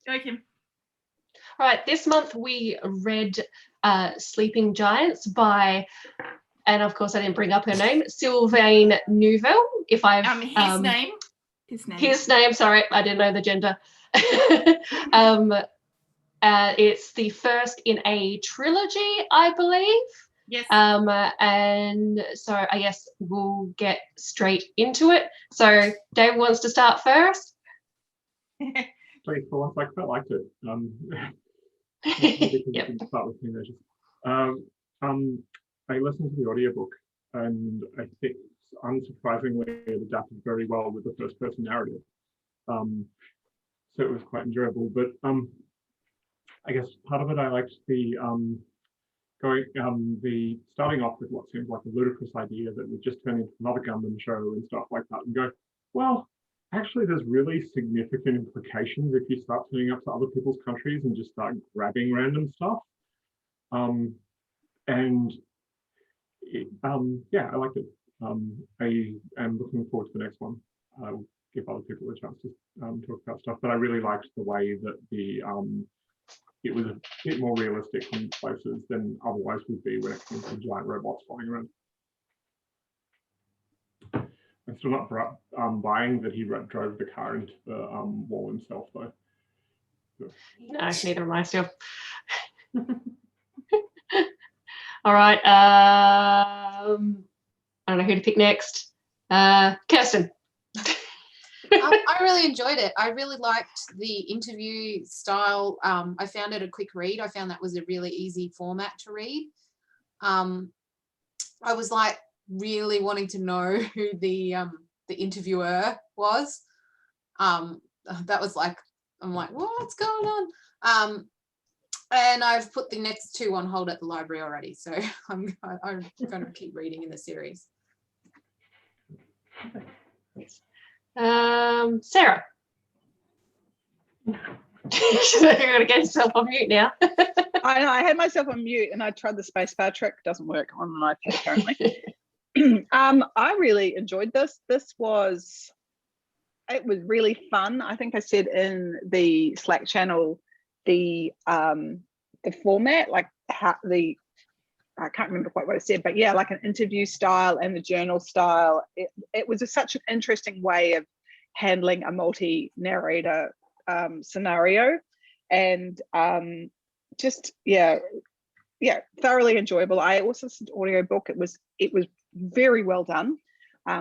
Go, Kim. All right, this month we read Sleeping Giants by, and of course I didn't bring up her name, Sylvain Neuvel. If I've his name. Sorry, I didn't know the gender. It's the first in a trilogy, I believe. Yes. And so I guess we'll get straight into it. So Dave wants to start first. Please, for once, I quite liked it. Yep. Start with teenagers. I listened to the audiobook, and I think, unsurprisingly, it adapted very well with the first-person narrative. So it was quite enjoyable. But I guess part of it, I liked the starting off with what seems like a ludicrous idea that would just turn into another Gundam show and stuff like that, and go, well, actually, there's really significant implications if you start turning up to other people's countries and just start grabbing random stuff. Yeah, I liked it. I am looking forward to the next one. I'll give other people a chance to talk about stuff, but I really liked the way that it was a bit more realistic in places than otherwise would be when it comes to giant robots flying around. I'm still not buying that he drove the car into the wall himself, though. So. No, neither am I still. All right. I don't know who to pick next. Kirsten. I really enjoyed it. I really liked the interview style. I found it a quick read. I found that was a really easy format to read. I was like really wanting to know who the interviewer was. That was like, I'm like, what's going on? And I've put the next two on hold at the library already, so I'm going to keep reading in the series. Sarah. You're going to get yourself on mute now. I know, I had myself on mute and I tried the spacebar trick. Doesn't work on an iPad apparently. I really enjoyed this. It was really fun. I think I said in the Slack channel, the format, like how I can't remember quite what I said, but yeah, like an interview style and the journal style. It was such an interesting way of handling a multi-narrator scenario, and just thoroughly enjoyable. I also listened to audiobook. It was very well done,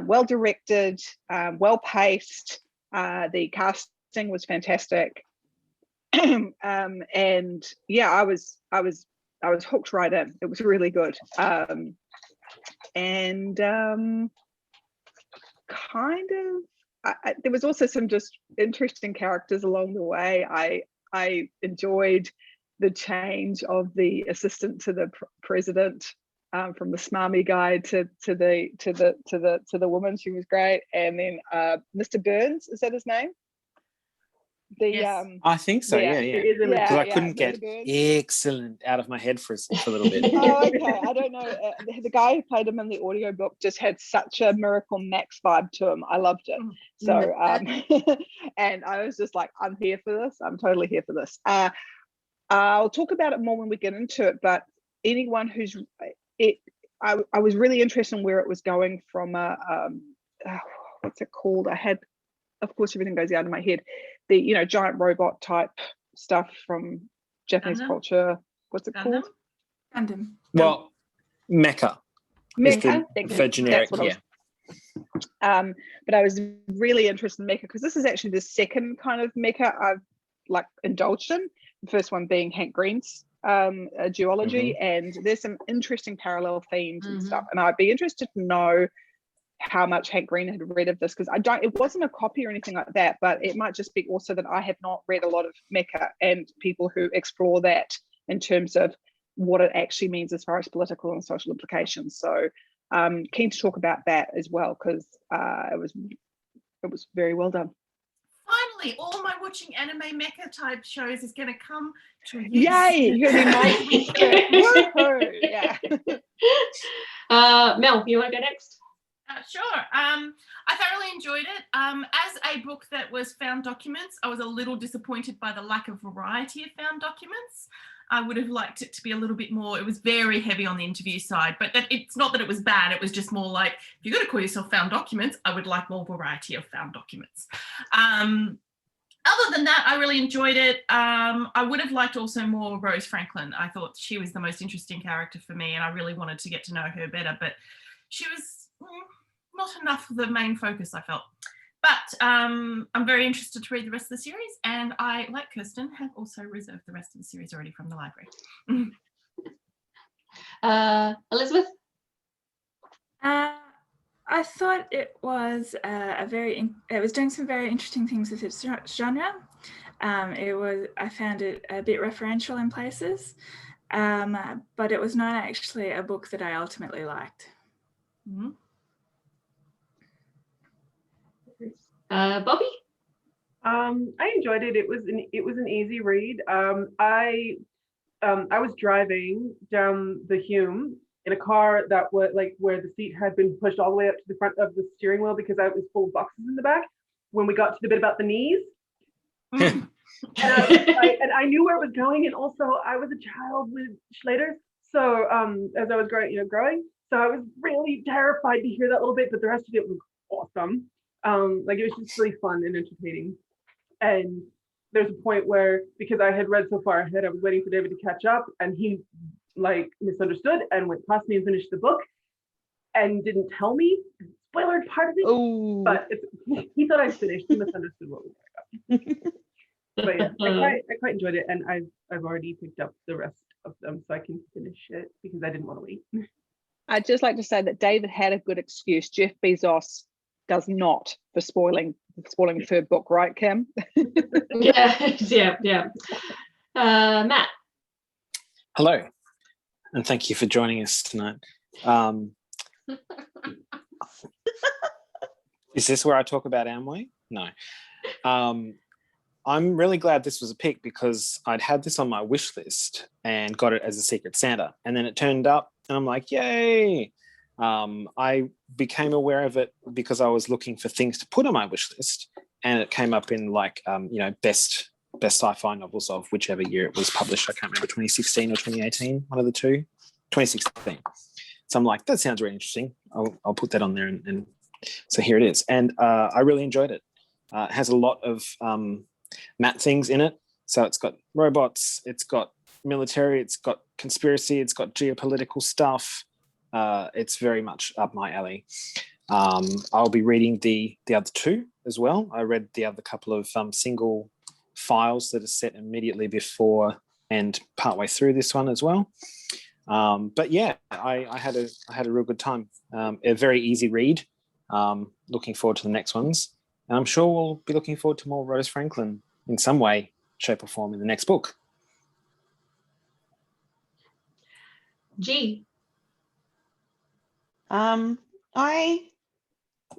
well directed, well paced. The casting was fantastic, and yeah, I was hooked right in. It was really good. There was also some just interesting characters along the way. I enjoyed the change of the assistant to the president, from the smarmy guy to the woman. She was great. And then Mr. Burns, is that his name? Yes. I think so. Yeah. Because I couldn't get excellent out of my head for a little bit. Oh, okay. I don't know. The guy who played him in the audiobook just had such a Miracle Max vibe to him. I loved it. So, and I was just like, I'm here for this. I'm totally here for this. I'll talk about it more when we get into it. But anyone who's I was really interested in where it was going from. What's it called? Of course, everything goes out of my head. The giant robot type stuff from Japanese culture. What's it called? Gundam. Well, mecha. For generic, yeah. But I was really interested in mecha because this is actually the second kind of mecha I've like indulged in. The first one being Hank Green's duology, and there's some interesting parallel themes and stuff. And I'd be interested to know how much Hank Green had read of this, because it wasn't a copy or anything like that, but it might just be also that I have not read a lot of mecha and people who explore that in terms of what it actually means as far as political and social implications. So keen to talk about that as well, because it was very well done. Finally, all my watching anime mecha type shows is going to come to you. Yay! You're going to be my Woohoo! Yeah. Mel, you want to go next? Sure. I thoroughly enjoyed it. As a book that was found documents, I was a little disappointed by the lack of variety of found documents. I would have liked it to be a little bit more. It was very heavy on the interview side, but it's not that it was bad. It was just more like, if you're going to call yourself found documents, I would like more variety of found documents. Other than that, I really enjoyed it. I would have liked also more Rose Franklin. I thought she was the most interesting character for me, and I really wanted to get to know her better, but she was not enough of the main focus, I felt. But I'm very interested to read the rest of the series, and I, like Kirsten, have also reserved the rest of the series already from the library. Elizabeth? I thought it was it was doing some very interesting things with its genre. I found it a bit referential in places, but it was not actually a book that I ultimately liked. Mm-hmm. Bobby? I enjoyed it. It was an easy read. I was driving down the Hume in a car that was like where the seat had been pushed all the way up to the front of the steering wheel because it was full of boxes in the back. When we got to the bit about the knees, and I knew where it was going, and also I was a child with Schleiters, so as I was growing, so I was really terrified to hear that little bit, but the rest of it was awesome. Like it was just really fun and entertaining. And there's a point where, because I had read so far ahead, I was waiting for David to catch up, and he like misunderstood and went past me and finished the book and didn't tell me. Spoilered part of it. Oh, but he thought I'd finished. He misunderstood what was going on. But yeah, I quite enjoyed it, and I've already picked up the rest of them, so I can finish it because I didn't want to wait. I'd just like to say that David had a good excuse. Jeff Bezos does not for spoiling the third book, right, Kim? yeah. Matt. Hello, and thank you for joining us tonight. Is this where I talk about Amway? No. I'm really glad this was a pick because I'd had this on my wish list and got it as a Secret Santa, and then it turned up, and I'm like, yay! I became aware of it because I was looking for things to put on my wish list, and it came up in like best sci-fi novels of whichever year it was published. I can't remember, 2016 or 2018, one of the two. 2016. So I'm like, that sounds really interesting. I'll put that on there, and so here it is. And I really enjoyed it. It has a lot of Matt things in it. So it's got robots, it's got military, it's got conspiracy, it's got geopolitical stuff. It's very much up my alley. I'll be reading the other two as well. I read the other couple of single files that are set immediately before and partway through this one as well. But yeah, I had a real good time. A very easy read. Looking forward to the next ones. And I'm sure we'll be looking forward to more Rose Franklin in some way, shape or form in the next book. G. I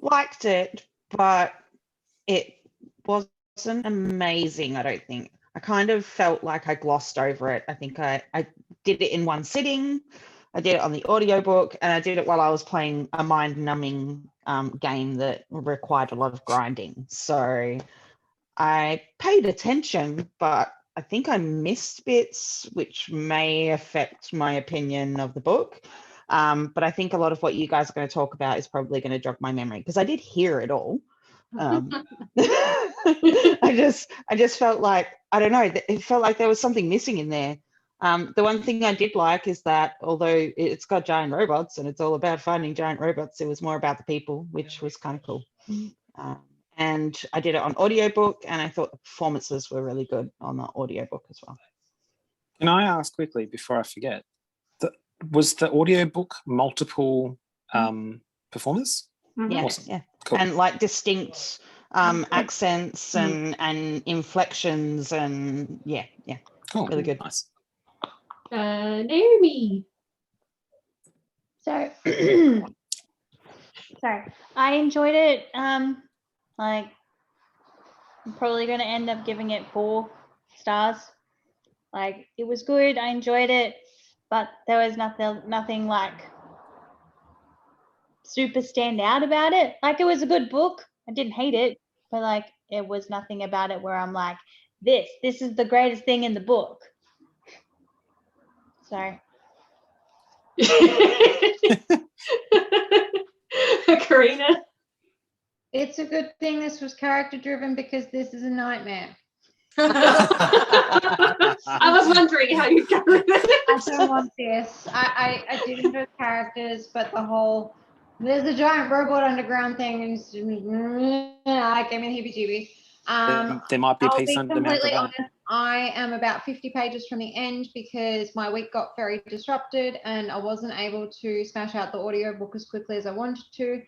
liked it, but it wasn't amazing, I don't think. I kind of felt like I glossed over it. I think I did it in one sitting. I did it on the audiobook, and I did it while I was playing a mind-numbing game that required a lot of grinding. So I paid attention, but I think I missed bits which may affect my opinion of the book. But I think a lot of what you guys are going to talk about is probably going to jog my memory because I did hear it all. I just felt like, I don't know, it felt like there was something missing in there. The one thing I did like is that although it's got giant robots and it's all about finding giant robots, it was more about the people, which was kind of cool. And I did it on audiobook, and I thought the performances were really good on the audiobook as well. Can I ask quickly before I forget, was the audiobook multiple performers? Yeah, awesome. Yeah, cool. And like distinct accents and inflections, and yeah, cool, really good. Nice. Naomi. So, sorry, I enjoyed it. Like, I'm probably going to end up giving it 4 stars. Like, it was good. I enjoyed it, but there was nothing like super stand out about it. Like, it was a good book. I didn't hate it, but like it was nothing about it where I'm like, this is the greatest thing in the book. Sorry. Karina. It's a good thing this was character driven because this is a nightmare. I was wondering how you'd go with it. I don't want this. I did enjoy characters, but the whole there's a giant robot underground thing and I gave me the heebie-jeebies. There might be a I'll piece be under demand for completely that. honest, I am about 50 pages from the end because my week got very disrupted and I wasn't able to smash out the audiobook as quickly as I wanted to.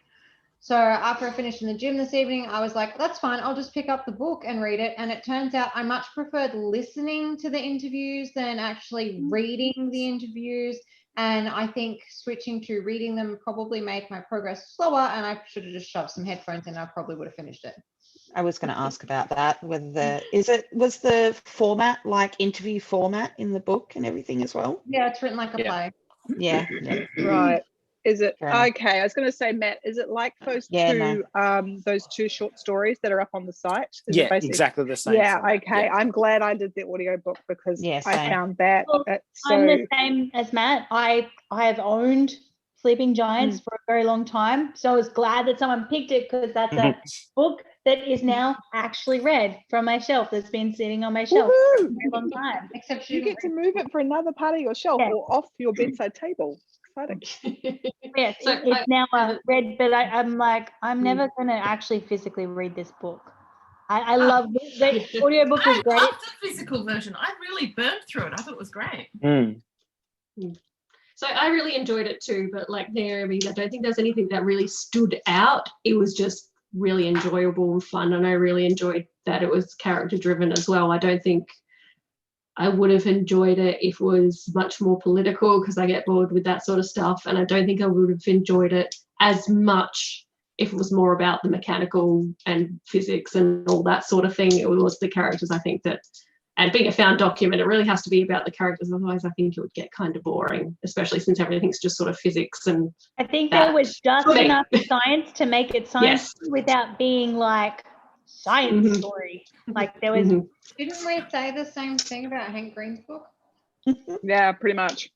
So after I finished in the gym this evening, I was like, that's fine. I'll just pick up the book and read it. And it turns out I much preferred listening to the interviews than actually reading the interviews. And I think switching to reading them probably made my progress slower, and I should have just shoved some headphones in. I probably would have finished it. I was going to ask about that. Whether was the format like interview format in the book and everything as well? Yeah, it's written like a play. Yeah. Right. Is it Fair enough. okay? I was going to say, Matt, is it like those those two short stories that are up on the site? Is it basically exactly the same. Yeah, format. okay. Yeah. I'm glad I did the audiobook because Yeah, I same. found that. Well, so I'm the same as Matt. I have owned Sleeping Giants for a very long time, so I was glad that someone picked it because that's a book that is now actually read from my shelf that's been sitting on my shelf for a very long time. Except you get to move it for another part of your shelf or off your bedside table. Exciting. Yes, So it's now read, but I'm like, I'm never going to actually physically read this book. I love it. The audiobook was great. I loved the physical version. I really burned through it. I thought it was great. So I really enjoyed it too, but like Naomi, I don't think there's anything that really stood out. It was just really enjoyable and fun, and I really enjoyed that it was character driven as well. I don't think I would have enjoyed it if it was much more political, because I get bored with that sort of stuff, and I don't think I would have enjoyed it as much if it was more about the mechanical and physics and all that sort of thing. It was the characters, I think, that, and being a found document, it really has to be about the characters, otherwise I think it would get kind of boring, especially since everything's just sort of physics. And I think there was just enough science to make it science without being like science story. Like there was. Didn't we say the same thing about Hank Green's book? Yeah, pretty much.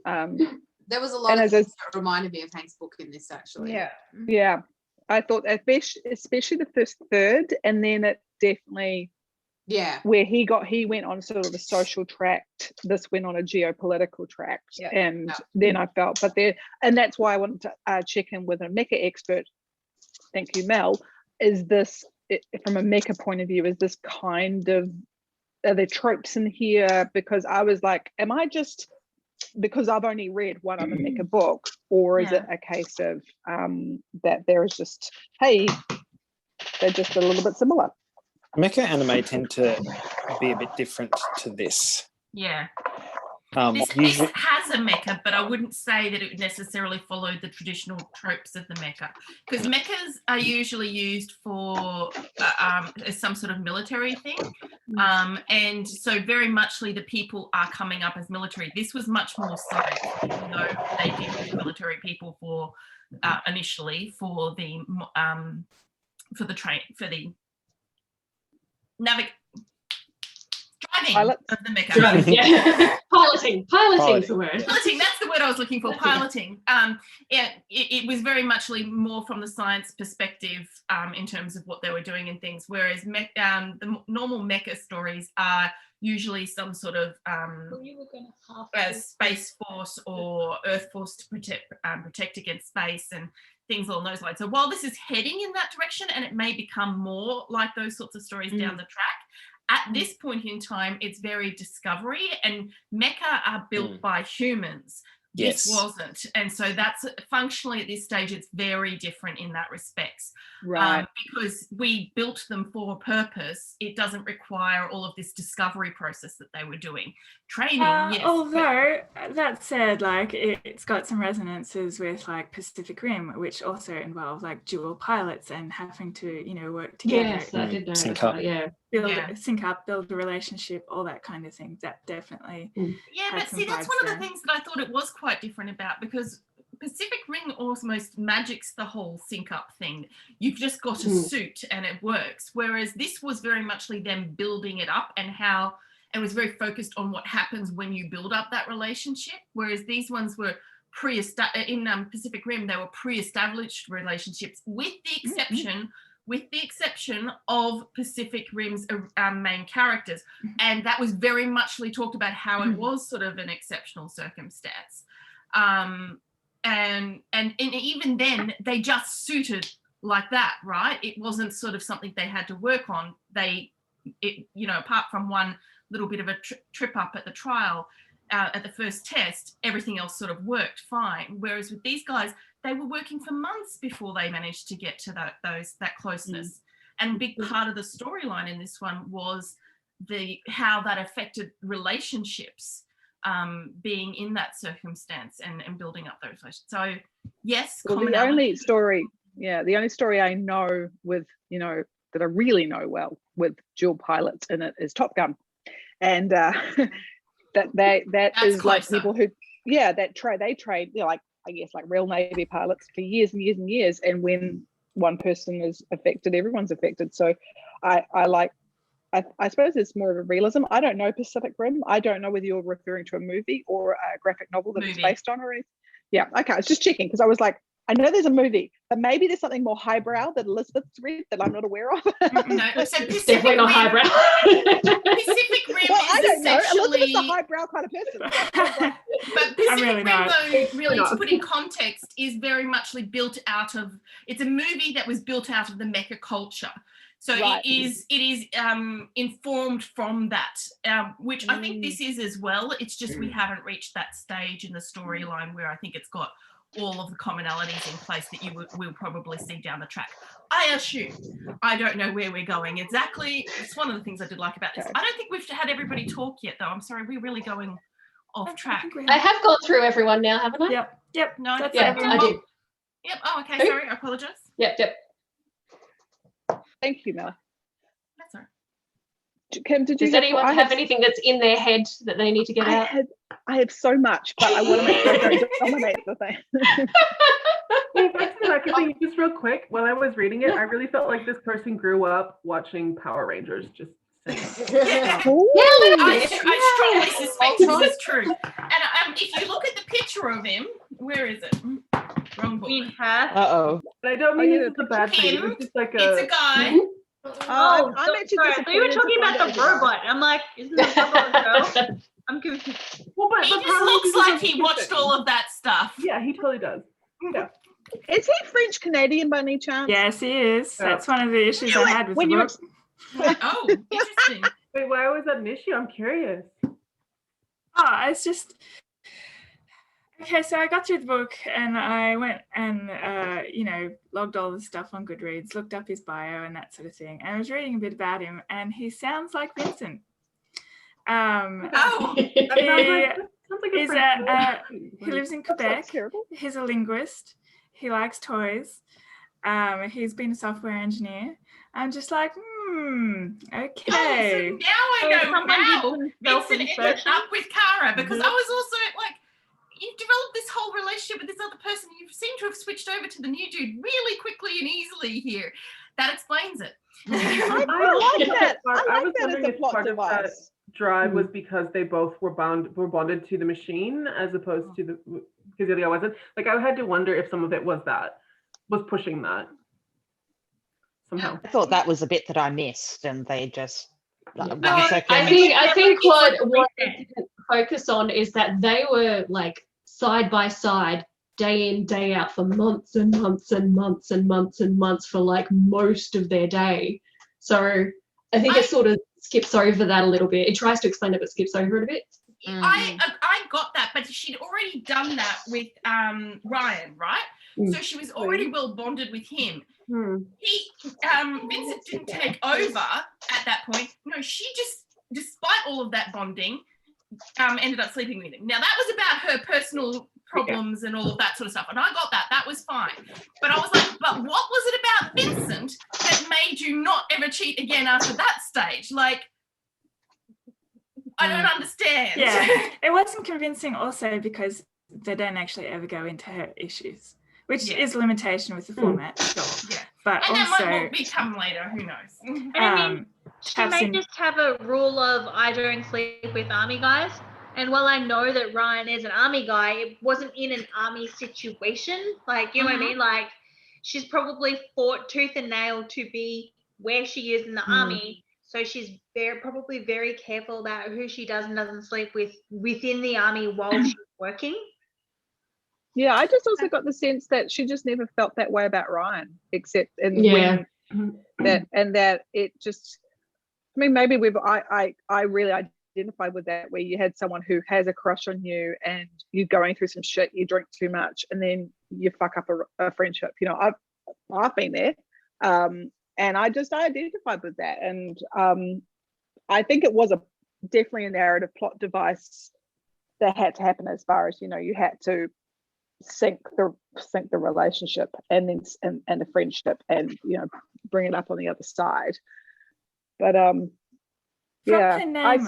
There was a lot of things that reminded me of Hank's book in this, actually. Yeah. I thought especially the first third, and then it definitely where he went on sort of a social track, this went on a geopolitical track. And then I felt, and that's why I wanted to check in with a mecha expert. Thank you, Mel. Is this, from a mecha point of view, is this kind of, are there tropes in here? Because I was like, am I just, because I've only read one other mecha book, or is it a case of that there is just, hey, they're just a little bit similar? Mecha anime tend to be a bit different to this. Yeah. This has a mecha, but I wouldn't say that it necessarily followed the traditional tropes of the mecha, because mechas are usually used for as some sort of military thing, and so very muchly the people are coming up as military. This was much more science, even though they did use military people for initially for the driving of the mecha. Piloting's the word. Piloting, that's the word I was looking for, piloting. It was very much more from the science perspective in terms of what they were doing and things, whereas the normal mecha stories are usually some sort of space force or earth force to protect against space and things along those lines. So while this is heading in that direction, and it may become more like those sorts of stories down the track, at this point in time, it's very discovery, and mecha are built by humans. This wasn't. And so that's functionally at this stage, it's very different in that respect. Right. Because we built them for a purpose, it doesn't require all of this discovery process that they were doing. Training, yes. Although, that said, like, it's got some resonances with, like, Pacific Rim, which also involve, like, dual pilots and having to, work together. Yes, I did know sync that, up. Sync up, build a relationship, all that kind of thing. That definitely. Yeah, but see, that's one of the things that I thought it was quite different about, because Pacific Rim almost magics the whole sync up thing. You've just got a suit and it works. Whereas this was very much them building it up and how it was very focused on what happens when you build up that relationship. Whereas these ones were in Pacific Rim, they were pre-established relationships with the exception of Pacific Rim's main characters. And that was very much talked about how it was sort of an exceptional circumstance. And even then, they just suited like that, right? It wasn't sort of something they had to work on. Apart from one little bit of a trip up at the trial, at the first test, everything else sort of worked fine. Whereas with these guys, they were working for months before they managed to get to that closeness. And a big part of the storyline in this one was how that affected relationships, being in that circumstance and building up those relationships. So yes, well, the only story I know with, that I really know well with dual pilots in it is Top Gun. And that is like people who, they train, I guess like real Navy pilots for years and years and years. And when one person is affected, everyone's affected. So I suppose it's more of a realism. I don't know Pacific Rim. I don't know whether you're referring to a movie or a graphic novel that it's based on or anything. Yeah, okay, I was just checking because I was like, I know there's a movie, but maybe there's something more highbrow that Elizabeth's read that I'm not aware of. No, so definitely not highbrow. Pacific Rim I don't know. essentially... Elizabeth's a highbrow kind of person. But Pacific Rim, though, really to put in context, is very much built out of... It's a movie that was built out of the mecha culture. So it is informed from that, which I think this is as well. It's just we haven't reached that stage in the storyline where I think it's got all of the commonalities in place that you will probably see down the track. I assume. I don't know where we're going exactly. It's one of the things I did like about this. I don't think we've had everybody talk yet, though. I'm sorry, we're really going off track. I have gone through everyone now, haven't I? Yep. No, I did. Yep. Oh, okay. Sorry, I apologise. Yep. Thank you, Mel. That's all right. Kim, does anyone have anything that's in their head that they need to get out? I have so much, but I want to make sure I don't dominate the thing. Back to the record thing, just real quick. When I was reading it, I really felt like this person grew up watching Power Rangers. Just saying. I strongly suspect this is true. And if you look at the picture of him, where is it? Wrong book. Uh-oh. But I don't mean it's a bad thing. It's just like it's a guy. I'm actually sorry. I thought you were talking about the robot. I'm like, isn't the robot a girl? I'm confused. Well, but he just looks like he watched all of that stuff. Yeah, he totally does. Yeah. Is he French Canadian by any chance? Yes, he is. That's one of the issues I had with the book. Oh, interesting. Wait, why was that an issue? I'm curious. Oh, it's just... Okay, so I got through the book and I went and, logged all the stuff on Goodreads, looked up his bio and that sort of thing. And I was reading a bit about him and he sounds like Vincent. He lives in Quebec. He's a linguist. He likes toys. He's been a software engineer. I'm just like, okay. Oh, so now I know how Vincent ended up with Kara, because I was also like, you've developed this whole relationship with this other person. You seem to have switched over to the new dude really quickly and easily here. That explains it. I like that. I was wondering if part of that drive was because they both were bonded to the machine as opposed to because the other guy wasn't. Like, I had to wonder if some of it was pushing that somehow. I thought that was a bit that I missed, and they just. I think what they didn't focus on is that they were like side by side, day in, day out for months and months and months and months and months for like most of their day. So I think it sort of skips over that a little bit. It tries to explain it, but skips over it a bit. I got that, but she'd already done that with Ryan, right? So she was already well bonded with him. Vincent didn't take over at that point. No, she just, despite all of that bonding, ended up sleeping with him. Now that was about her personal problems and all of that sort of stuff, and I got that. That was fine. But I was like, but what was it about Vincent that made you not ever cheat again after that stage? Like, I don't understand. Yeah, it wasn't convincing also because they don't actually ever go into her issues, which is a limitation with the format. Sure. Yeah, but and also that might become later. Who knows? And I mean, she may just have a rule of I don't sleep with army guys. And while I know that Ryan is an army guy, it wasn't in an army situation. Like, you know what I mean? Like, she's probably fought tooth and nail to be where she is in the army. So she's probably very careful about who she does and doesn't sleep with within the army while she's working. Yeah, I just also got the sense that she just never felt that way about Ryan, except when that it just. I mean, maybe I really identified with that, where you had someone who has a crush on you and you're going through some shit, you drink too much, and then you fuck up a friendship. You know, I've been there, and I identified with that, and I think it was definitely a narrative plot device that had to happen, as far as, you know, you had to sink the relationship and then and the friendship, and, you know, bring it up on the other side. But yeah, her name,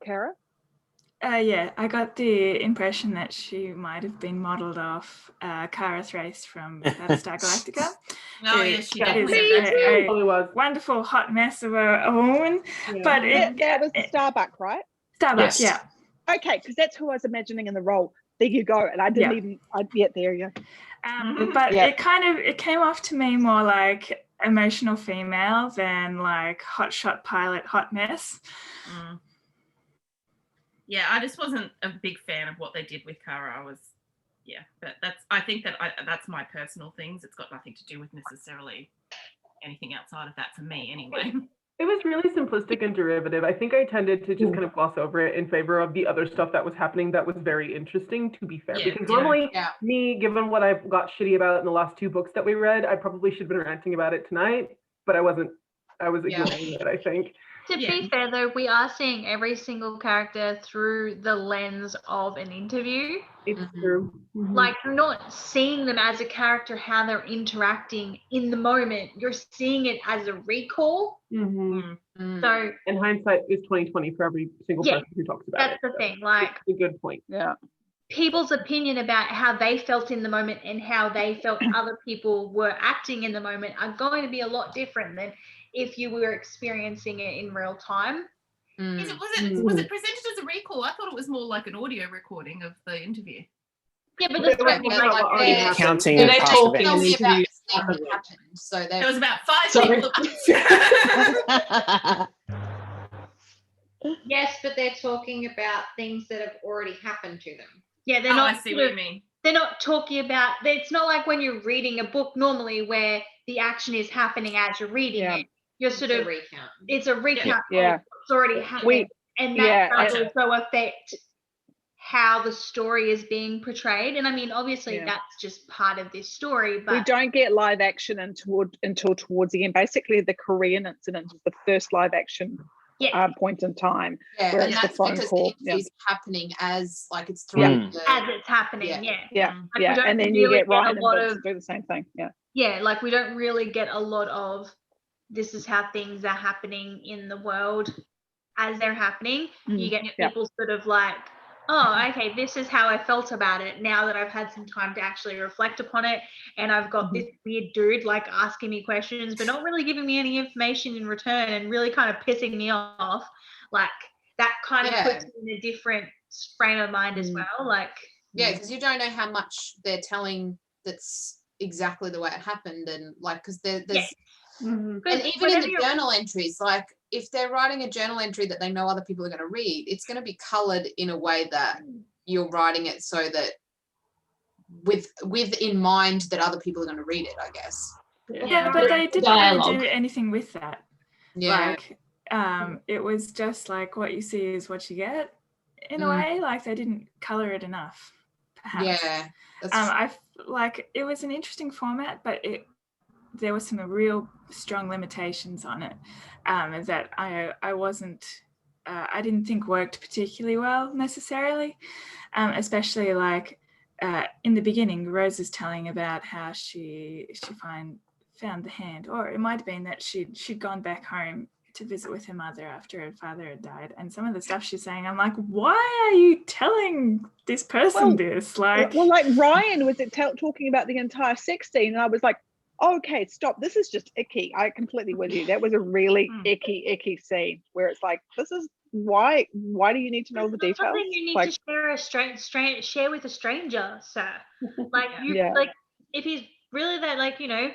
Kara. Yeah, I got the impression that she might have been modelled off Kara Thrace from Battlestar Galactica. Oh yeah, she definitely is a wonderful hot mess of a woman. Yeah. But that was Starbuck, right? Starbuck, yeah. Okay, because that's who I was imagining in the role. There you go. And I didn't even. There you go. But it came off to me more like emotional female than like hotshot pilot hot mess. Yeah, I just wasn't a big fan of what they did with Kara. But I think that's my personal things. It's got nothing to do with necessarily anything outside of that for me anyway. It was really simplistic and derivative. I think I tended to just kind of gloss over it in favor of the other stuff that was happening that was very interesting, to be fair. Because normally, me, given what I've got shitty about in the last 2 books that we read, I probably should have been ranting about it tonight, but I wasn't. I was ignoring it, I think. To be fair, though, we are seeing every single character through the lens of an interview. It's true. Like, you're not seeing them as a character, how they're interacting in the moment. You're seeing it as a recall. So, and hindsight is 2020 for every single person who talks about it. That's the thing. Like, it's a good point. Yeah. People's opinion about how they felt in the moment and how they felt other people were acting in the moment are going to be a lot different than if you were experiencing it in real time. Was it presented as a recall? I thought it was more like an audio recording of the interview. Yeah, but that's like counting they're past talking events. about the stuff that happened. So there was about 5 people. Yes, but they're talking about things that have already happened to them. Yeah, they're not. I see what you mean. They're not talking about. It's not like when you're reading a book normally, where the action is happening as you're reading it. You're sort of recount. It's a recount of what's already happened, and that does also affect how the story is being portrayed. And I mean, obviously, that's just part of this story. But we don't get live action until towards the end. Basically, the Korean incident is the first live action point in time. Yeah, and that's because the interview's happening as like it's through as it's happening. And then you get Ryan and Vince do the same thing. Yeah, like we don't really get a lot of this is how things are happening in the world as they're happening. You get people sort of like, oh, okay, this is how I felt about it now that I've had some time to actually reflect upon it, and I've got this weird dude like asking me questions but not really giving me any information in return and really kind of pissing me off. Like that kind of puts me in a different frame of mind as well. Like because you don't know how much they're telling that's exactly the way it happened, and like because there's and even in the journal entries, like if they're writing a journal entry that they know other people are going to read, it's going to be colored in a way that you're writing it so that with in mind that other people are going to read it, I guess. But they didn't really do anything with that. Yeah. Like it was just like what you see is what you get in a way. Like they didn't color it enough, perhaps. Yeah. I like it was an interesting format, but there were some real strong limitations on it that I wasn't I didn't think worked particularly well necessarily, especially like in the beginning Rose is telling about how she found the hand, or it might have been that she'd gone back home to visit with her mother after her father had died, and some of the stuff she's saying, I'm like, why are you telling this person this? Like, well, like Ryan was talking about the entire sex scene, and I was like, oh, okay, stop. This is just icky. I completely with you. That was a really icky scene where it's like, this is why do you need to know the details? Something you need to share with a stranger, sir. Like like if he's really that, like, you know,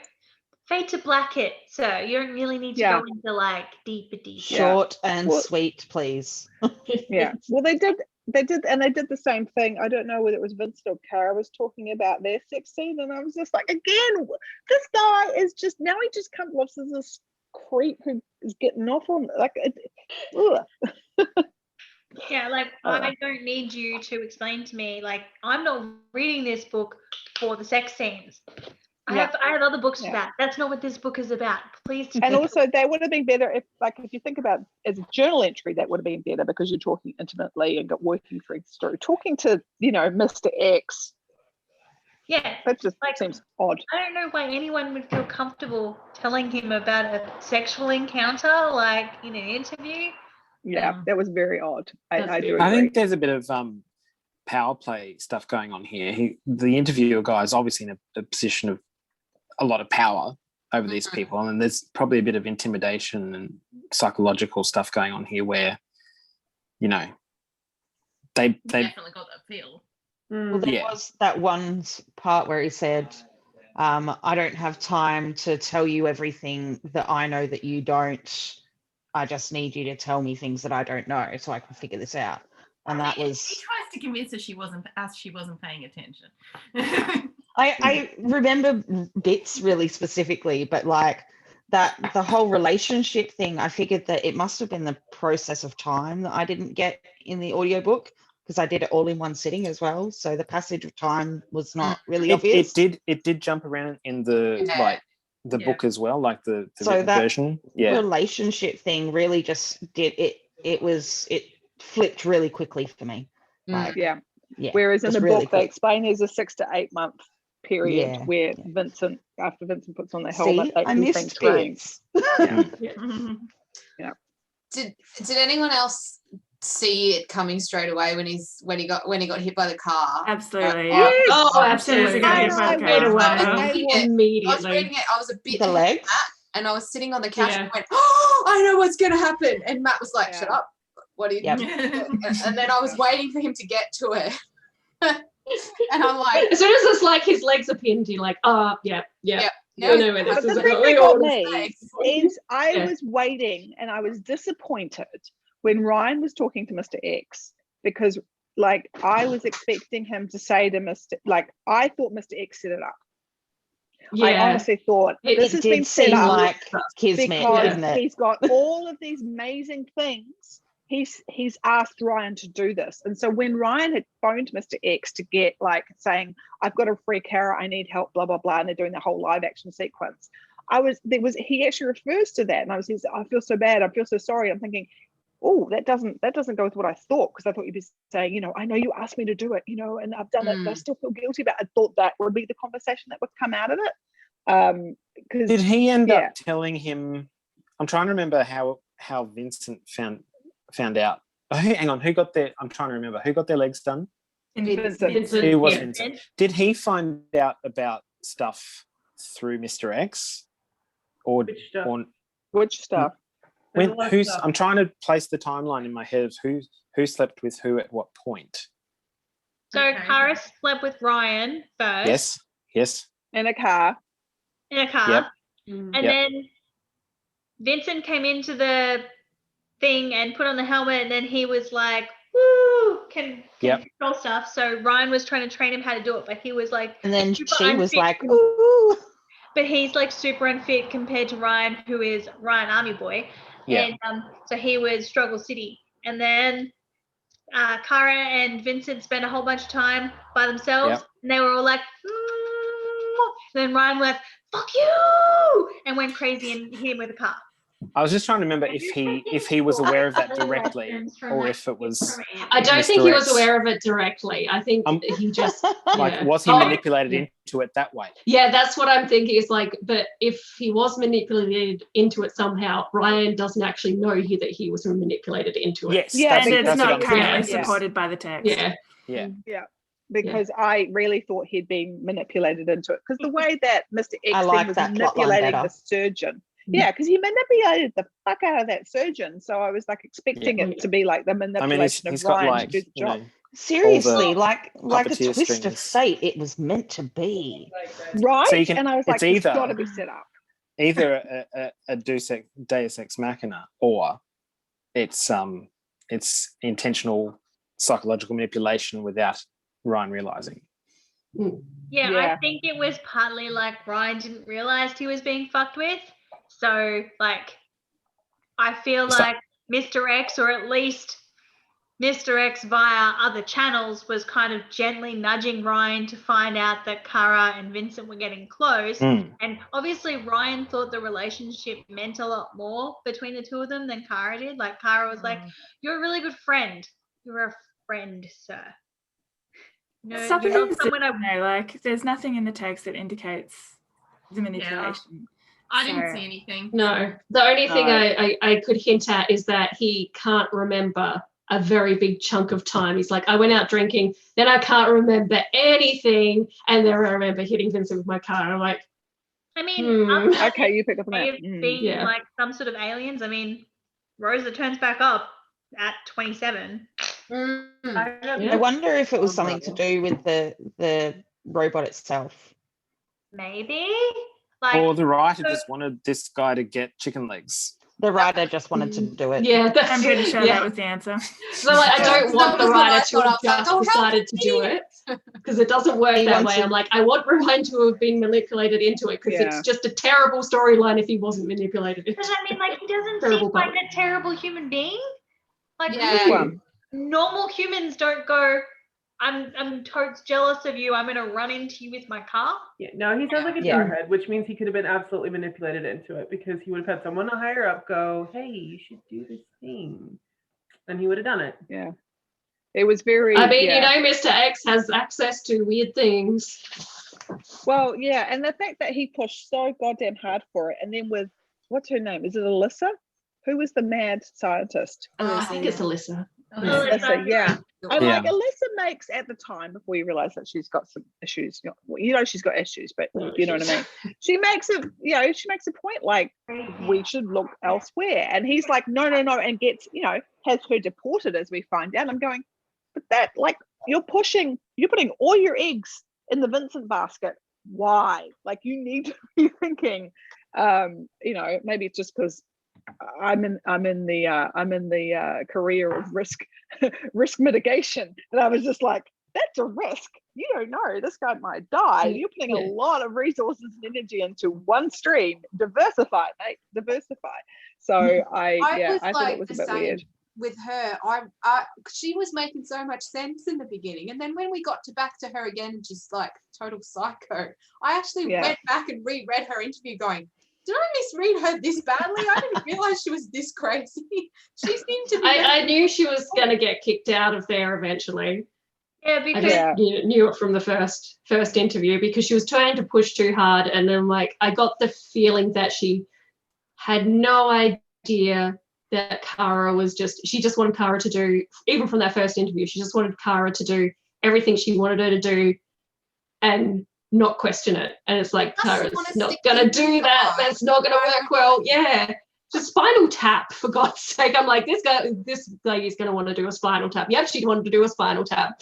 fade to black it, sir. You don't really need to go into like deeper. Short and sweet, please. Yeah. Well, they did, and they did the same thing. I don't know whether it was Vincent or Cara was talking about their sex scene, and I was just like, again, this guy is just, now he just comes off as this creep who is getting off on, like, yeah, like, I don't need you to explain to me, like, I'm not reading this book for the sex scenes. I have other books for that. That's not what this book is about. Please. And also, that would have been better if you think about as a journal entry, that would have been better because you're talking intimately and working through the story. Talking to, you know, Mr. X. Yeah. That just seems odd. I don't know why anyone would feel comfortable telling him about a sexual encounter, like in an interview. Yeah, that was very odd. I do agree. I think there's a bit of power play stuff going on here. The interviewer guy is obviously in a position of a lot of power over these people, and there's probably a bit of intimidation and psychological stuff going on here where, you know, they definitely got that feel. Well, there was that one part where he said, I don't have time to tell you everything that I know that you don't. I just need you to tell me things that I don't know so I can figure this out. And that was... He tries to convince her she wasn't paying attention. I remember bits really specifically, but like that, the whole relationship thing, I figured that it must have been the process of time that I didn't get in the audiobook because I did it all in one sitting as well. So the passage of time was not really obvious. It did jump around in the book as well, like the so that version. Relationship thing really just did it. It flipped really quickly for me. Like, yeah. Whereas in the book, they explain there's a 6 to 8 month period where Vincent, after Vincent puts on the helmet, I missed bits. Did anyone else see it coming straight away when he got hit by the car? Absolutely. Absolutely. I was reading it. I was a bit the legs, and I was sitting on the couch and went, "Oh, I know what's going to happen." And Matt was like, "Shut up! What are you?" And then I was waiting for him to get to it. And I'm like, as soon as it's like his legs are pinned, you're like, yeah. No, but the thing that got me is I was waiting and I was disappointed when Ryan was talking to Mr. X because, like, I was expecting him to say to I thought Mr. X set it up. I honestly thought this has been set up like kismet, because he's got all of these amazing things. He's asked Ryan to do this, and so when Ryan had phoned Mr. X to get saying, "I've got a free Cara, I need help," blah blah blah, and they're doing the whole live action sequence. He actually refers to that, and I feel so bad, I feel so sorry. I'm thinking, oh, that doesn't go with what I thought, because I thought you'd be saying, you know, I know you asked me to do it, you know, and I've done it, but I still feel guilty about it. I thought that would be the conversation that would come out of it. Because did he end up telling him? I'm trying to remember how Vincent found out. Oh, hang on, who got their? I'm trying to remember who got their legs done. Vincent. It was Vincent. Did he find out about stuff through Mr. X, or which stuff? I'm trying to place the timeline in my head of who slept with who at what point. So Cara slept with Ryan first. Yes. In a car. Yep. And then Vincent came into the thing and put on the helmet, and then he was like, woo, can control stuff. So Ryan was trying to train him how to do it, but he was like, and then she was like, ooh. But he's like super unfit compared to Ryan, who is Ryan Army Boy. And so he was Struggle City. And then Cara and Vincent spent a whole bunch of time by themselves, and they were all like, and then Ryan went, fuck you, and went crazy and hit him with a car. I was just trying to remember if he was aware of that directly, or if it was. I don't think Mr. he was X. aware of it directly. I think he just Like, was he manipulated into it that way? Yeah, that's what I'm thinking. Is like, but if he was manipulated into it somehow, Ryan doesn't actually know that he was manipulated into it. Yes, Yeah, and it's that's not what I'm currently thinking. supported by the text. Yeah. Yeah. Because I really thought he'd been manipulated into it. Because the way that Mr. X I like was that plotline manipulating better. the surgeon. Yeah, because he manipulated the fuck out of that surgeon. So I was like expecting it to be like the manipulation he's of got Ryan like, to do the job. Seriously, like a puppeteer twist of strings. fate. It was meant to be. Right? So you can- and I was like, it's it's either- got to be set up. Either a Deus Ex Machina, or it's intentional psychological manipulation without Ryan realizing. Yeah, Yeah. I think it was partly like Ryan didn't realize he was being fucked with. So, like, I feel It's like Mr. X, or at least Mr. X via other channels, was kind of gently nudging Ryan to find out that Kara and Vincent were getting close. Mm. And obviously Ryan thought the relationship meant a lot more between the two of them than Kara did. Like, Kara was like, "You're a really good friend. You're a friend, sir. No, Something you're not someone I no, like, there's nothing in the text that indicates the manipulation. I didn't see anything. No, the only thing No. I could hint at is that he can't remember a very big chunk of time. He's like, I went out drinking, then I can't remember anything, and then I remember hitting Vincent with my car. And I'm like, I mean, Okay, you picked up on may that. have been Yeah. like some sort of aliens. I mean, Rosa turns back up at 27. I wonder if it was something to do with the robot itself. Maybe. Like, Or the writer just wanted this guy to get chicken legs. The writer just wanted to do it. yeah, that's I'm pretty sure that was the answer. So like, I don't want the was what I writer to thought. I have was like, just oh, help decided to do me. it, because it doesn't work He that wants way. to- I'm like, I want Ryan to have been manipulated into it, because Yeah. it's just a terrible storyline if he wasn't manipulated into because I mean, like, he doesn't Terrible seem like part. a terrible human being. Like, Yeah. One. normal humans don't go, I'm totes jealous of you. I'm gonna run into you with my car. Yeah, no, he sounds like a Yeah. jarhead, which means he could have been absolutely manipulated into it, because he would have had someone higher up go, "Hey, you should do this thing," and he would have done it. Yeah. It was very. I mean, yeah. you know, Mr. X has access to weird things. Well, yeah, and the fact that he pushed so goddamn hard for it, and then with what's her name? Is it Alyssa? Who was the mad scientist? I think it's Alyssa. Alyssa, yeah. And Yeah. like Alyssa makes at the time, before you realize that she's got some issues, you know she's got issues, but you know what I mean. She makes a point like we should look elsewhere, and he's like no, and gets has her deported, as we find out. I'm going, but that, like, you're putting all your eggs in the Vincent basket. Why? Like, you need to be thinking, maybe it's just because I'm in the career of risk mitigation, and I was just like, that's a risk. You don't know, this guy might die. You're putting a lot of resources and energy into one stream. Diversify, mate, diversify. So I thought it was a bit weird with her. She was making so much sense in the beginning, and then when we got back to her again, and she's like total psycho, I actually went back and reread her interview going, did I misread her this badly? I didn't realize she was this crazy. She seemed to be. I knew she was going to get kicked out of there eventually. Yeah, I because just knew it from the first interview, because she was trying to push too hard, and then like I got the feeling that she had no idea that Kara was she just wanted Kara to do, even from that first interview, she just wanted Kara to do everything she wanted her to do and not question it. And it's like, Kara's not going to do that. That's not going to work well. Yeah. Just spinal tap, for God's sake. I'm like, this lady's going to want to do a spinal tap. Yep, she wanted to do a spinal tap.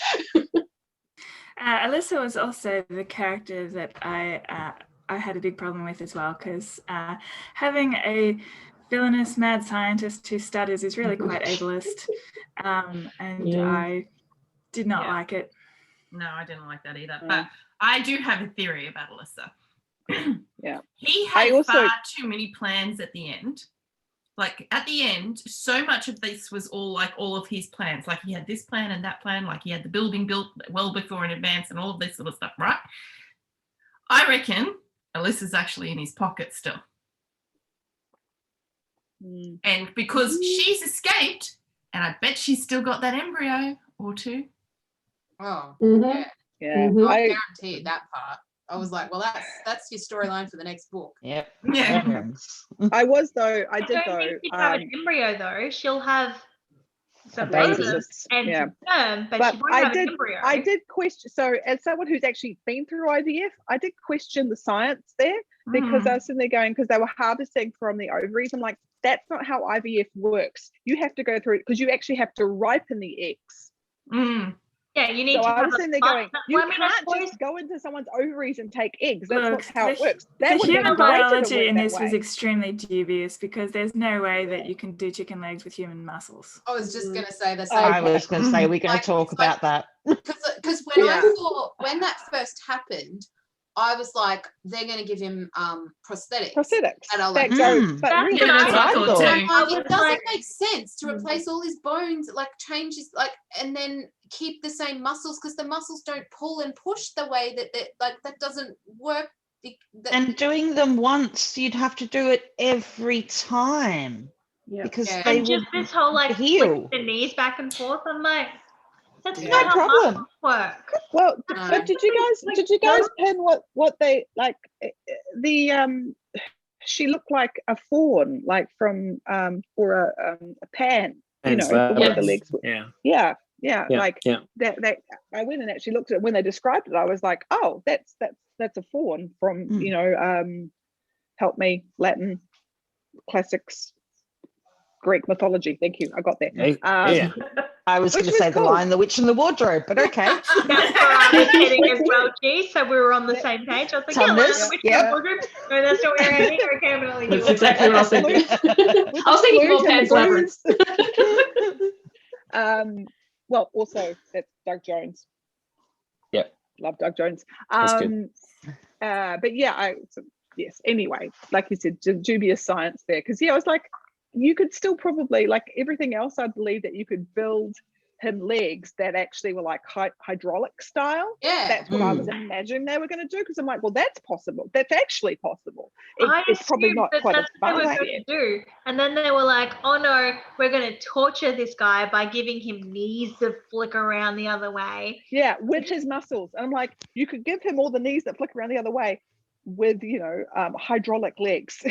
Alyssa was also the character that I had a big problem with as well, because having a villainous mad scientist who stutters is really quite ableist, and I did not like it. No, I didn't like that either. But I do have a theory about Alyssa. Yeah. He had far too many plans at the end. Like, at the end, so much of this was all of his plans. Like, he had this plan and that plan. Like, he had the building built well before in advance and all of this sort of stuff, right? I reckon Alyssa's actually in his pocket still. And because she's escaped, and I bet she's still got that embryo or two. Oh, Mhm. Yeah. I I, guaranteed that part. I was like, well, that's your storyline for the next book. Yep. Yeah. I was though. I I did don't though. think she'd have an embryo though. She'll have some baby. babies and Yeah. sperm, but But she won't I have did. an embryo. I did question. So, as someone who's actually been through IVF, I did question the science there because I was sitting there going, because they were harvesting from the ovaries. I'm like, that's not how IVF works. You have to go through it because you actually have to ripen the eggs. Yeah, you need So to I have was a sitting there sperm- going, well, you I mean, I can't suppose- just go into someone's ovaries and take eggs. That's Look, not how it works. the That would have human been great if it biology worked in that this was way. extremely dubious because there's no way that you can do chicken legs with human muscles. I was just gonna say the same. I was going to say we're going Like, to talk it's like- about that. Because when Yeah. I saw when that first happened, I was like, they're going to give him prosthetics. Prosthetics. And I was like, That go, but That's really, what that's what I I thought thought. too. I'm like, was it doesn't like- make sense to replace all his bones, like change his and then keep the same muscles because the muscles don't pull and push the way that doesn't work. And doing them once, you'd have to do it every time because Yeah. they And would just this whole like heal. flick the knees back and forth. I'm like, that's No not how problem. muscles work. Well, No. but did you guys pin what they like? The she looked like a fawn, like from or a pan. You know, the way the legs were. Yeah. Yeah, Yeah, like yeah. that. I went and actually looked at it when they described it. I was like, oh, that's a fawn from you know, help me, Latin, classics, Greek mythology. Thank you, I got there. Yeah. I was going to Which say was the cool. Lion, the Witch, and the Wardrobe, but okay. That's where I was heading as well, G. So we were on the same page. I was like, yeah, Tumnus, like, which yeah. wardrobe? No, that's not where we're heading. Okay, I'm gonna leave That's you. exactly what I was thinking. I was thinking more Pan's Labyrinth. Well, also that's Doug Jones. Yep. Love Doug Jones. That's good. But yeah, yes. Anyway, like you said, dubious science there, because I was like, you could still probably, like everything else, I believe that you could build him legs that actually were like hydraulic style. Yeah. That's what I was imagining they were going to do, because I'm like, well, that's possible. That's actually possible. I It's probably assumed not that quite as that's what they were fun going yet. to do. And then they were like, oh no, we're going to torture this guy by giving him knees that flick around the other way. Yeah, with his muscles. And I'm like, you could give him all the knees that flick around the other way with, hydraulic legs.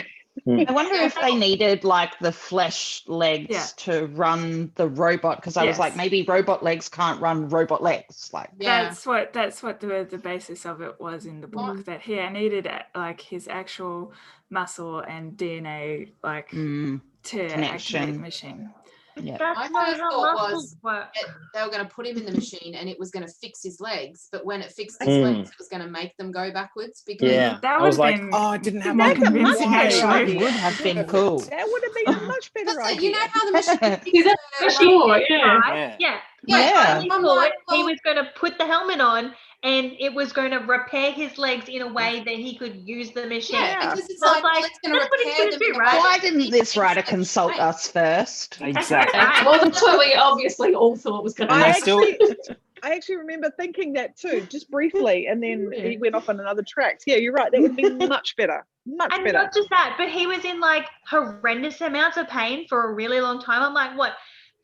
I wonder if they needed like the flesh legs to run the robot, because I was like, maybe robot legs can't run robot legs. Like that's what the basis of it was in the book, that he needed like his actual muscle and DNA like to activate the machine. Yeah. That's My not first how thought muscles was work. they were going to put him in the machine and it was going to fix his legs, but when it fixed his legs, it was going to make them go backwards because Yeah. That I was would like, been oh, I didn't have more my convincing actually. It would have been cool. That would have been a much better But idea. you know how the machine For sure, yeah. Right? Yeah. Yeah. He I'm thought like, he well- was going to put the helmet on and it was going to repair his legs in a way that he could use the machine. Yeah, because it's So I was like, like, it's going to that's what he's repair gonna them do, in a right? way Why that didn't he this thinks writer it's consult great. us first? Exactly. Well, that's what we obviously all thought was going to And they happen. still I actually remember thinking that too, just briefly, and then he went off on another track. Yeah, you're right. That would have been much better. Much And better. not just that, but he was in like horrendous amounts of pain for a really long time. I'm like, what?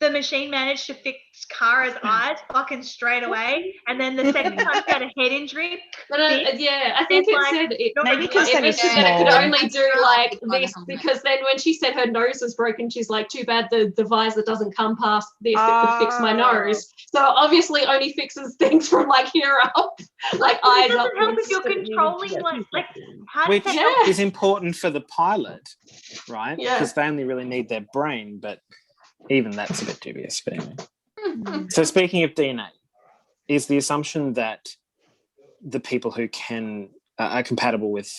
The machine managed to fix Kara's eyes fucking straight away, and then the second time she had a head injury. But yeah, I think it's it like, said it. Maybe because It they were mentioned that it could small. only do like By the this helmet. because then when she said her nose was broken, she's like, too bad the visor doesn't come past this. It could fix my nose. So obviously only fixes things from like here up, like It eyes doesn't help if upwards. you're controlling like how does which that help? is important for the pilot, right? Yeah. Because they only really need their brain, but even that's a bit dubious. But anyway. So speaking of DNA, is the assumption that the people who can are compatible with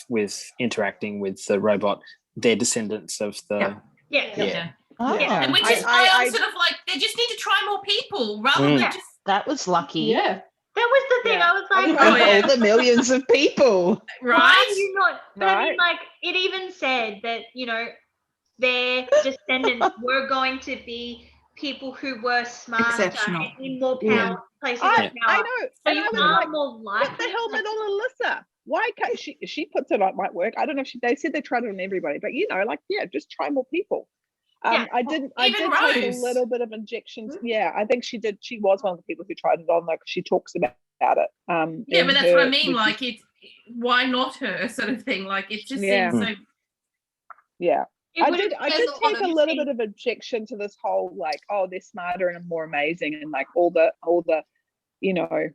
interacting with the robot, they're descendants of the Yeah. Oh, And which is why I'm sort of like, they just need to try more people rather than just that was lucky. Yeah. That was the thing. I was like, Of all the millions of people. why are right. you not? But I mean, like, it even said that, their descendants were going to be people who were smarter Exceptional. and in more Yeah. places I of power. know. So And you I was are like, more likely. put the helmet on Alyssa. Why can't she puts it on, it might work. I don't know if they said they tried it on everybody, but just try more people. I did take a Rose. little bit of injections. Yeah, I think she did. She was one of the people who tried it on, though, because she talks about it. Yeah, but that's what I mean. Like, it's why not her sort of thing. Like, it just seems so. Yeah. I did take a little things. bit of objection to this whole, like, oh, they're smarter and more amazing, and like all the you know,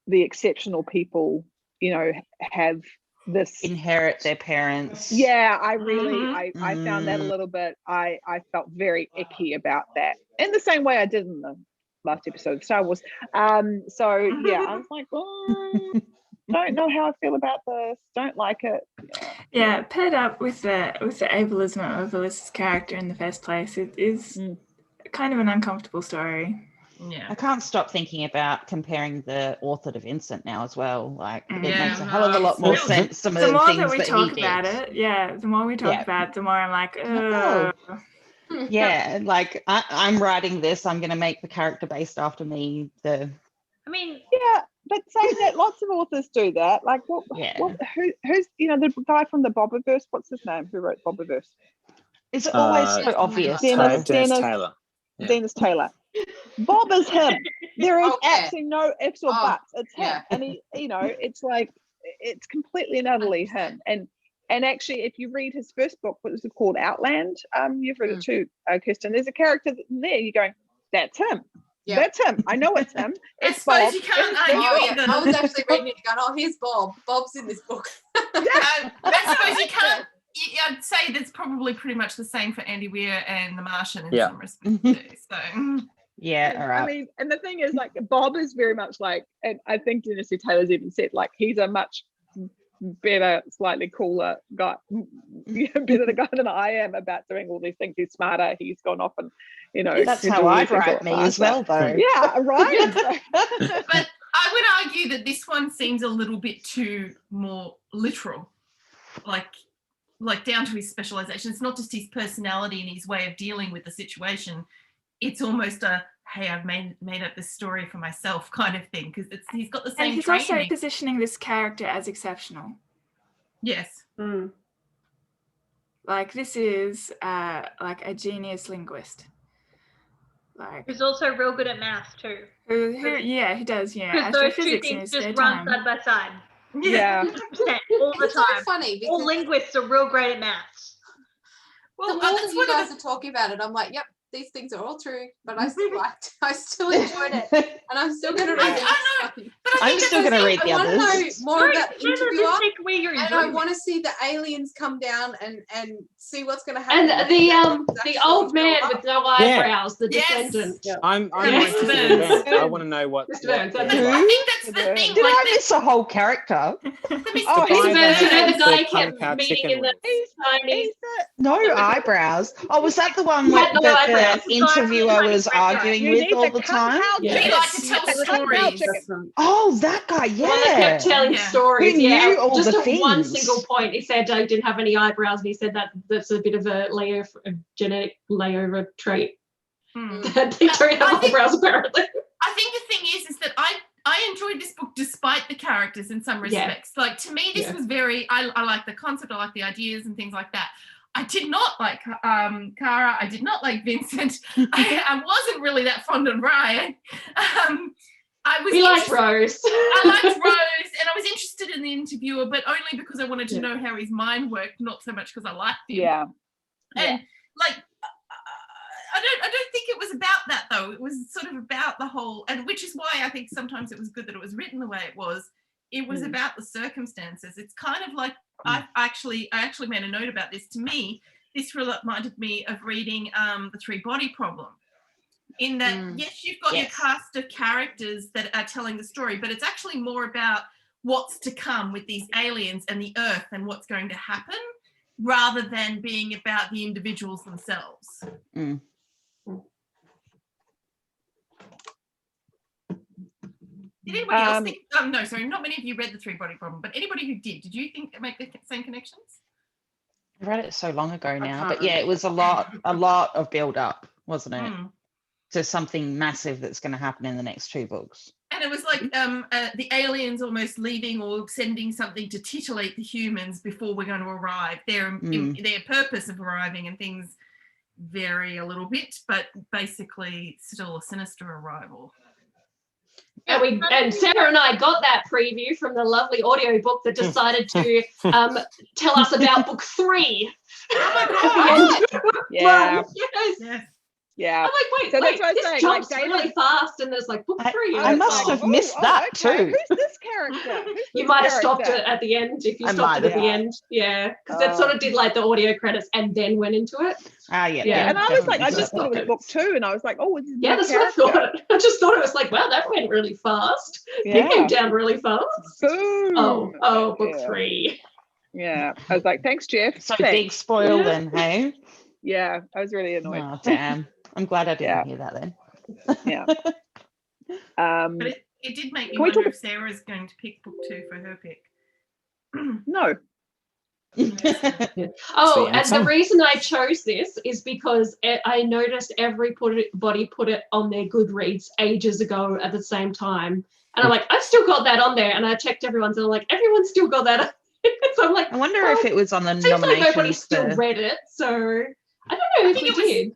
the exceptional people, you know, have this Inherit their parents. Yeah, I really I found that a little bit, I felt very icky about that, in the same way I did in the last episode of Star Wars. So yeah, I was like, oh, don't know how I feel about this, don't like it. Yeah, paired up with the ableism of Alyssa's character in the first place, it is kind of an uncomfortable story. Yeah, I can't stop thinking about comparing the author to Vincent now as well. Like, it Yeah, makes a hell of a lot more sense. Some of The the more things that we that talk he did. about it, the more we talk about it, the more I'm like, oh. Yeah, like I'm writing this, I'm going to make the character based after me. I mean, yeah, but saying that, lots of authors do that. Like, who's you know, the guy from the Bobiverse? What's his name? Who wrote Bobiverse? It's always so obvious. Dennis Taylor. Yeah. Dennis Taylor. Bob is him. There is absolutely no ifs or buts. It's him, and he, you know, it's like it's completely and utterly him. And actually, if you read his first book, what is it called, Outland? You've read it too, Kirsten. There's a character there. You're going, that's him. Yeah. That's him. I know it's him. I suppose you can't argue either. I was actually reading it going, oh, here's Bob. Bob's in this book. I suppose you can't. I'd say that's probably pretty much the same for Andy Weir and The Martian in some respects too. So yeah, all right. I mean, and the thing is, like, Bob is very much like, and I think Dennis Taylor's even said, like, he's a much better, slightly cooler guy, better guy than I am about doing all these things. He's smarter. He's gone off and, you know, that's how I'd write me as well, though. Yeah, right. But I would argue that this one seems a little bit too more literal, like down to his specialization. It's not just his personality and his way of dealing with the situation. It's almost a, hey, I've made up this story for myself kind of thing, because he's got the same and he's training. Also positioning this character as exceptional. Yes. Like, this is like a genius linguist. Like, who's also real good at math too. He does. Yeah, because those two things just run side by side. Yeah, 100% all the it's time. so funny because all linguists are real great at maths. Well, the more that you guys are talking about it, I'm like, yep, these things are all true, but I still enjoyed it, and I'm still going to read it. I know, but I'm still going to read the others. I want to know more about the interviewer, and I it. want to see the aliens come down and see what's going to happen. And the old man with no eyebrows, the descendant. I'm like Mr. Burns. I want to know what. I think that's the thing. Did I miss a whole character? Oh, Mr. Burns, you know the guy kept meeting in the Chinese. No eyebrows. Oh, was that the one that the interviewer was arguing with all the time? He liked to tell stories. Oh, that guy, yeah. Well, they kept telling stories. Who knew all just the at things? one single point, he said I didn't have any eyebrows, and he said that's a bit of a genetic layover trait. That they don't have eyebrows, apparently. I think the thing is that I enjoyed this book despite the characters in some respects. Like, to me, this was very, I like the concept, I like the ideas and things like that. I did not like Cara. I did not like Vincent. I wasn't really that fond of Ryan. We liked Rose. I liked Rose, and I was interested in the interviewer, but only because I wanted to know how his mind worked, not so much because I liked him. Yeah. And like, I don't think it was about that though. It was sort of about the whole, and which is why I think sometimes it was good that it was written the way it was. It was about the circumstances. It's kind of like I actually made a note about this. To me, this reminded me of reading The Three-Body Problem. In that, yes, you've got your cast of characters that are telling the story, but it's actually more about what's to come with these aliens and the Earth and what's going to happen, rather than being about the individuals themselves. Did anybody else think? No, sorry, not many of you read The Three-Body Problem, but anybody who did you think make the same connections? I read it so long ago now, but yeah, it was a lot of build up, wasn't it? To something massive that's going to happen in the next two books. And it was like the aliens almost leaving or sending something to titillate the humans before we're going to arrive. Their purpose of arriving and things vary a little bit, but basically still a sinister arrival. And Sarah and I got that preview from the lovely audiobook that decided to tell us about book 3. Oh my God! Yeah. Yes. Yeah. I'm like, so wait, that's what this saying, jumps like, really fast, and there's like book 3. I must have missed that okay. too. Who's this character? You might have stopped it at the end if you stopped it at the end. Yeah, because that sort of did like the audio credits and then went into it. Yeah. And I was like, I just thought it was book 2, and I was like, oh, this is that's what I thought. I just thought it was like, wow, that went really fast. It came down really fast. Boom. Oh, book 3. Yeah, I was like, thanks, Jeff. So big spoil then, hey? Yeah, I was really annoyed. Oh, damn. I'm glad I didn't hear that then. Yeah. But it did make me wonder if Sarah's going to pick book 2 for her pick. No. Oh, and the reason I chose this is because I noticed everybody put it on their Goodreads ages ago at the same time. And I'm like, I've still got that on there. And I checked everyone's, and I'm like, everyone's still got that. So I'm like, I wonder if it was on the nominations. Like nobody nominations. still read it. So I don't know if we did.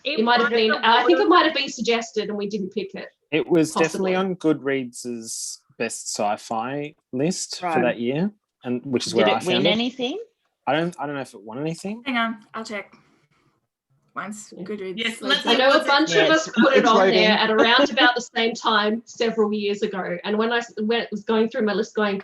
It might have been, I think it might have been suggested and we didn't pick it. It was Possibly. definitely on Goodreads' best sci-fi list for that year, and which is where I found it. Did it win anything? I don't know if it won anything. Hang on, I'll check. Once Goodreads. Yes, I know a bunch of us put it on there at around about the same time several years ago. And when I was going through my list going,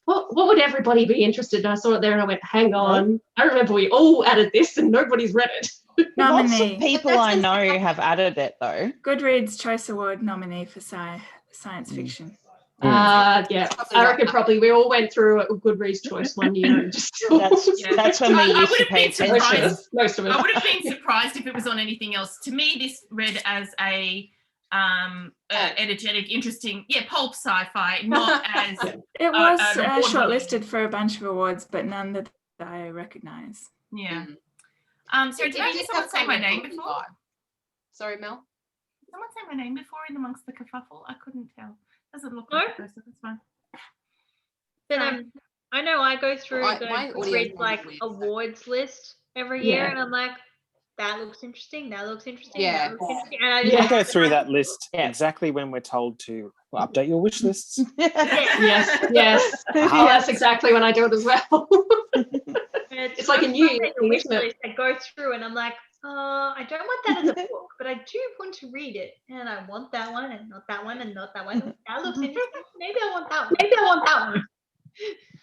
what would everybody be interested in? I saw it there and I went, hang on. I remember we all added this and nobody's read it. Lots of people I know have added it though. Goodreads Choice Award nominee for science fiction. Yeah, I reckon probably we all went through a Goodreads choice one year. And just that's when we used to pay attention. Most of us. I would have been surprised if it was on anything else. To me, this read as a energetic, interesting, pulp sci-fi, not as it was shortlisted for a bunch of awards, but none that I recognise. Yeah. So did someone say my name before? Sorry, Mel. Did someone say my name before in amongst the kerfuffle? I couldn't tell. Doesn't look like a person. That's fine. But I know I go through the Goodreads like awards list every year, and I'm like, that looks interesting. That looks interesting. Yeah. That looks interesting. And I go through that list exactly when we're told to update your wish lists. Yes. That's exactly when I do it as well. It's like a new wish list. I go through and I'm like, I don't want that as a book, but I do want to read it, and I want that one, and not that one, and not that one. That looks interesting. Maybe I want that one. Maybe I want that one.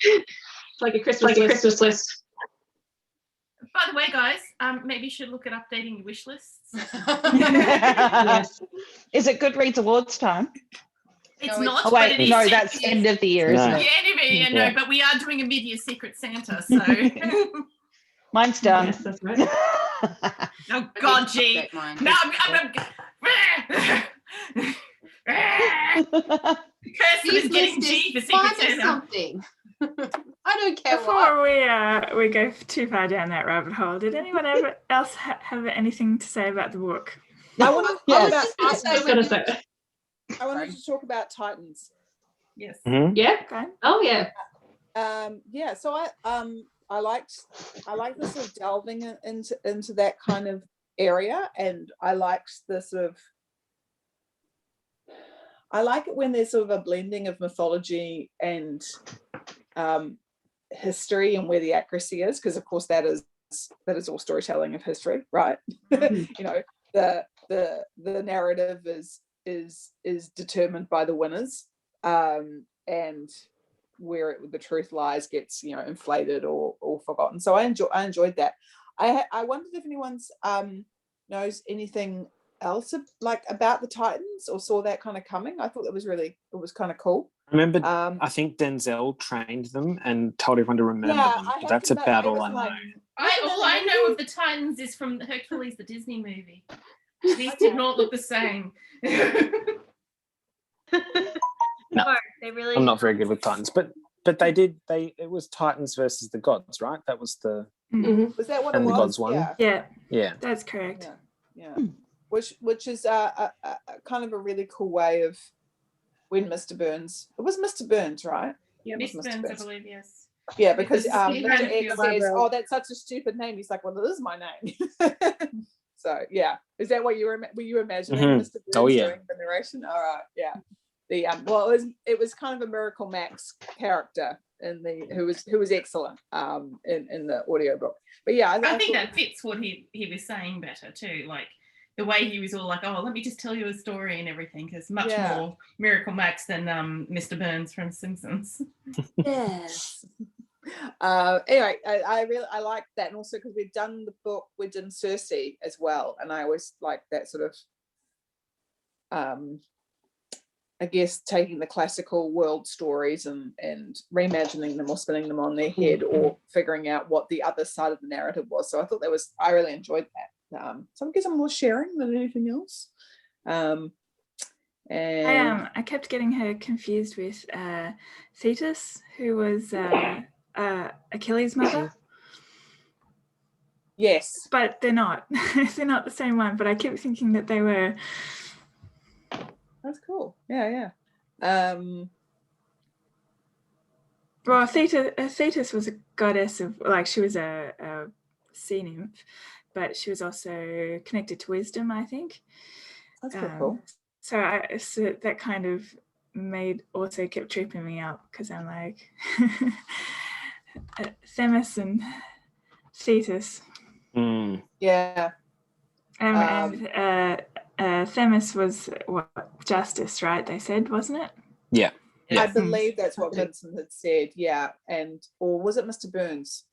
It's like a Christmas list. By the way, guys, maybe you should look at updating your wish lists. Yes. Is it Goodreads Awards time? It's not. Oh, wait, no, that's end of the year, isn't it? Yeah, end of the year, no, but we are doing a mid-year Secret Santa, so. Mine's done. Yes, that's right. Oh, God, gee. No, I'm Kirsten is getting G for Secret Santa. Something. I don't care. Before we go too far down that rabbit hole, did anyone else have anything to say about the book? I wanted to talk about Titans. Yes. Mm-hmm. Yeah. Okay. Oh yeah. So I liked the sort of delving into that kind of area, and I liked the sort of. I like it when there's sort of a blending of mythology and history, and where the accuracy is, because of course that is all storytelling of history, right? You know, the narrative is determined by the winners, and where the truth lies gets inflated or forgotten. So I enjoyed that. I wondered if anyone's knows anything else about the Titans or saw that kind of coming. I thought it was kind of cool. I remember, I think Denzel trained them and told everyone to remember them. But that's about all I know. All I know of the Titans is from Hercules, the Disney movie. These did not look the same. No, they really. I'm not very good with Titans, but it was Titans versus the gods, right? That was the. Mm-hmm. Was that what and it was? the gods won. Yeah, that's correct. Yeah. Which is a kind of a really cool way of when Mr. Burns. It was Mr. Burns, right? Yeah, Mr. Burns, I believe, yes. Yeah, because He Mr. had a X few says, eyebrows. "Oh, that's such a stupid name." He's like, "Well, it is my name." So yeah, is that what you were you imagining, Mr. Burns Oh, yeah. doing the narration? All right, yeah. The well, it was kind of a Miracle Max character in the who was excellent in the audiobook. But yeah, I think that fits what he was saying better too. Like the way he was all like, "Oh, let me just tell you a story and everything," is much more Miracle Max than Mr. Burns from Simpsons. Yes. Anyway, I like that, and also because we've done the book, we've done Cersei as well, and I always like that sort of I guess taking the classical world stories and reimagining them or spinning them on their head or figuring out what the other side of the narrative was. So I thought I really enjoyed that. So I guess I'm more sharing than anything else. And I kept getting her confused with Thetis, who was Achilles' mother. Yes, but they're not. They're not the same one. But I kept thinking that they were. That's cool. Yeah. Well, Thetis was a goddess of, like, she was a sea nymph, but she was also connected to wisdom, I think. That's pretty cool. So that kind of also kept tripping me up, because I'm like, Themis and Thetis. Yeah. And Themis was what, justice, right? They said, wasn't it? Yeah. I believe that's what Vincent had said. Yeah, or was it Mr. Burns?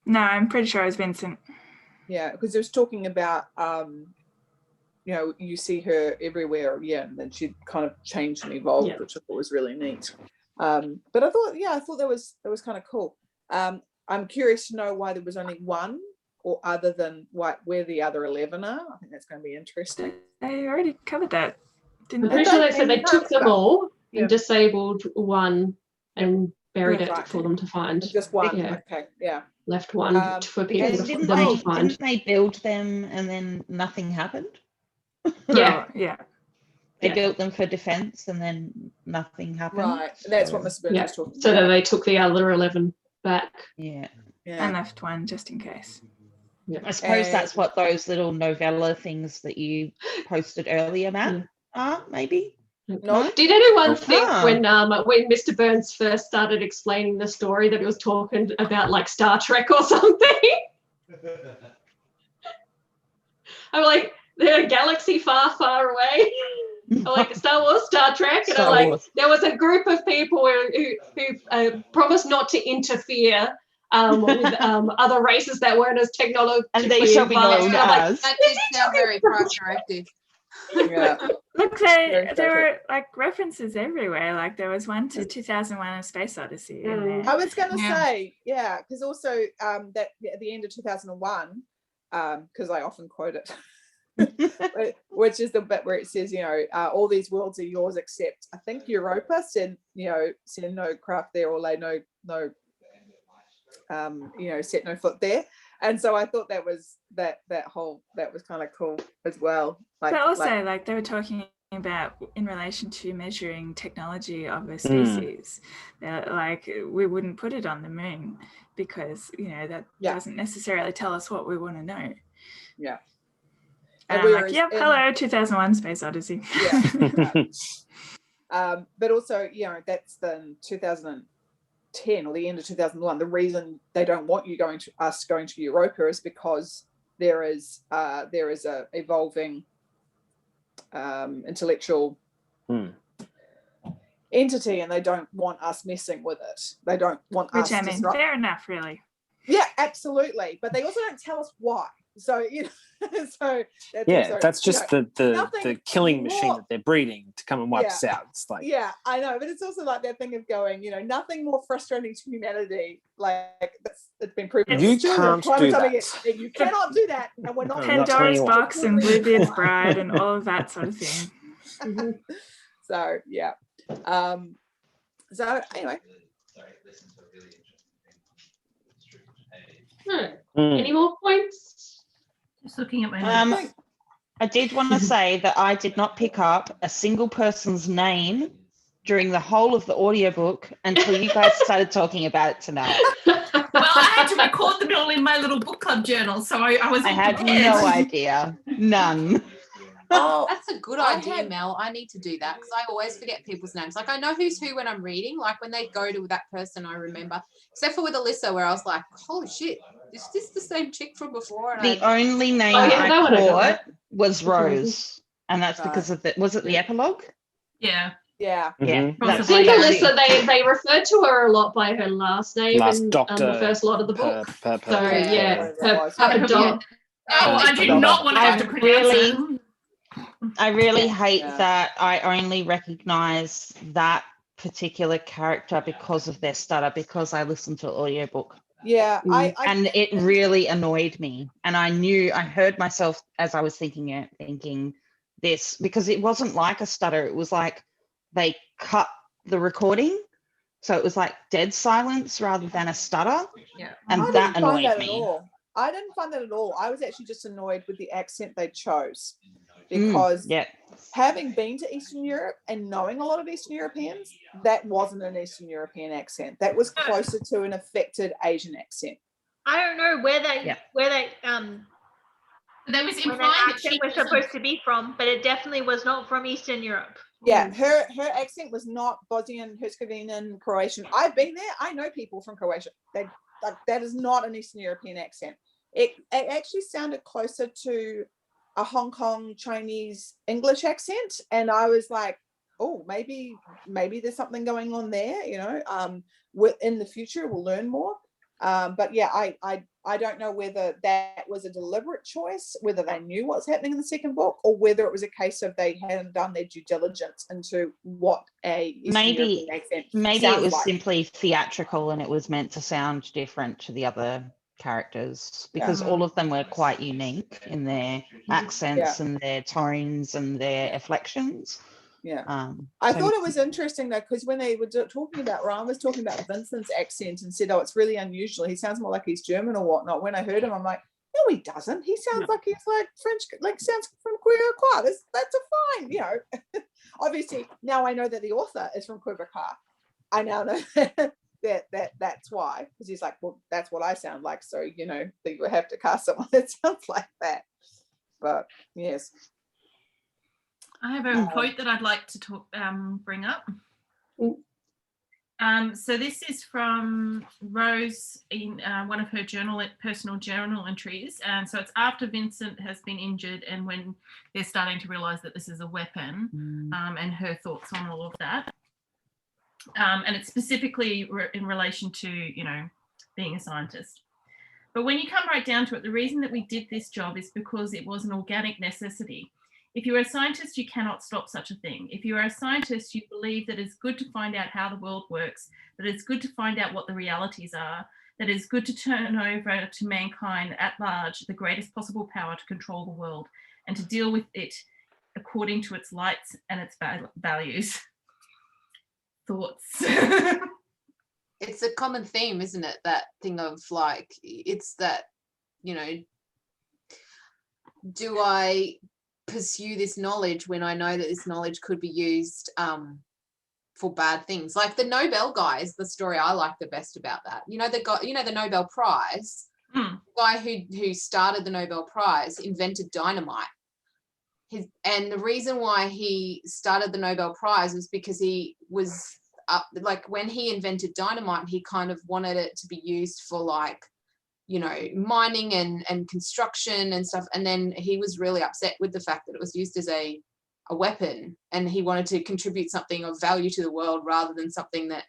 No, I'm pretty sure it was Vincent. Yeah, because it was talking about you see her everywhere, and then she kind of changed and evolved, which I thought was really neat. But I thought that was kind of cool. I'm curious to know why there was only one, or other than where the other 11 are. I think that's going to be interesting. They already covered that, didn't I'm they? pretty sure they said they took them all and disabled one and buried it for them to find. Just one. Okay, yeah. Left one for people to find. Didn't they build them and then nothing happened? Yeah. They built them for defense and then nothing happened. Right, and that's what Mr. Burns was talking about. So then they took the other 11 back. Yeah. And left one just in case. Yeah. I suppose that's what those little novella things that you posted earlier, Matt, are, maybe? No. Did anyone think when Mr. Burns first started explaining the story that he was talking about like Star Trek or something? I'm like, they're a galaxy far, far away. I'm like, Star Wars, Star Trek, and I'm like, there was a group of people who promised not to interfere with other races that weren't as technologically and they shall be known as. That did sound very proactive. Yeah. Look, there were like references everywhere. Like there was one to 2001: A Space Odyssey in there. I was going to say, because also that at the end of 2001, because I often quote it, which is the bit where it says, all these worlds are yours except I think Europa. Send no craft there or lay no set no foot there. And so I thought that was that was kind of cool as well. But also, like they were talking about in relation to measuring technology of a species, like we wouldn't put it on the moon because that doesn't necessarily tell us what we want to know. Yeah. And I'm like, hello, 2001: Space Odyssey. Yeah. But also, that's the 2010 or the end of 2001. The reason they don't want you going to Europa is because there is a evolving intellectual entity, and they don't want us messing with it. They don't want us. Which I mean, fair enough, really. Yeah, absolutely. But they also don't tell us why. So that's just the killing machine that they're breeding to come and wipe us out. It's like I know, but it's also like that thing of going, nothing more frustrating to humanity. Like it's been proven. You can't do that. You cannot do that, and we're not. Pandora's box and Bluebeard's bride and all of that sort of thing. So yeah. So anyway. Any more points? Just looking at my notes. I did want to say that I did not pick up a single person's name during the whole of the audiobook until you guys started talking about it tonight. Well, I had to record them all in my little book club journal, so I was all I had prepared. no idea. None. Oh, That's a good idea, Mel. I need to do that because I always forget people's names. Like, I know who's who when I'm reading. Like, when they go to that person, I remember. Except for with Alyssa, where I was like, holy shit, is this the same chick from before? And The only name I caught was Rose. And that's because of was it the epilogue? Yeah. Yeah. Yeah. I think Alyssa, they refer to her a lot by her last name in the first lot of the book. So yeah, her dog. Oh, I do not want to have to pronounce it. I really hate that I only recognize that particular character because of their stutter, because I listened to the audiobook. Yeah, and it really annoyed me. And I heard myself as I was thinking this, because it wasn't like a stutter. It was like they cut the recording. So it was like dead silence rather than a stutter. Yeah. And that annoyed me. I didn't find that at all. I was actually just annoyed with the accent they chose, because having been to Eastern Europe and knowing a lot of Eastern Europeans, that wasn't an Eastern European accent. That was closer to an affected Asian accent. I don't know where they There was implying that she was supposed to be from, but it definitely was not from Eastern Europe. Yeah, her accent was not Bosnian, Herzegovinian, Croatian. I've been there. I know people from Croatia. That is not an Eastern European accent. It actually sounded closer to a Hong Kong Chinese English accent, and I was like, oh, maybe there's something going on there. You know, in the future we'll learn more. But yeah, I don't know whether that was a deliberate choice, whether they knew what's happening in the second book, or whether it was a case of they hadn't done their due diligence into what maybe it was like. simply theatrical and it was meant to sound different to the other characters, because all of them were quite unique in their accents and their tones and their inflections. I thought it was interesting though, because when they were talking about, Ryan was talking about Vincent's accent and said, oh, it's really unusual, he sounds more like he's German or whatnot. When I heard him, I'm like, no, he doesn't. He sounds like he's like French, like sounds from Quebecois. That's a fine, you know. Obviously now I know that the author is from Quebecois. I now know that's why, because he's like, well, that's what I sound like, so you know that you have to cast someone that sounds like that. But yes, I have a quote that I'd like to bring up. So this is from Rose in one of her personal journal entries, and so it's after Vincent has been injured and when they're starting to realise that this is a weapon, and her thoughts on all of that. And it's specifically in relation to, you know, being a scientist. But when you come right down to it, the reason that we did this job is because it was an organic necessity. If you are a scientist, you cannot stop such a thing. If you are a scientist, you believe that it's good to find out how the world works, that it's good to find out what the realities are, that it's good to turn over to mankind at large the greatest possible power to control the world and to deal with it according to its lights and its values. Thoughts? It's a common theme, isn't it? That thing of like, it's that, you know, do I pursue this knowledge when I know that this knowledge could be used for bad things? Like the Nobel guy is the story I like the best about that. You know, the Nobel Prize, the guy who started the Nobel Prize invented dynamite. And the reason why he started the Nobel Prize was because he was like, when he invented dynamite, he kind of wanted it to be used for, like, you know, mining and construction and stuff. And then he was really upset with the fact that it was used as a weapon, and he wanted to contribute something of value to the world rather than something that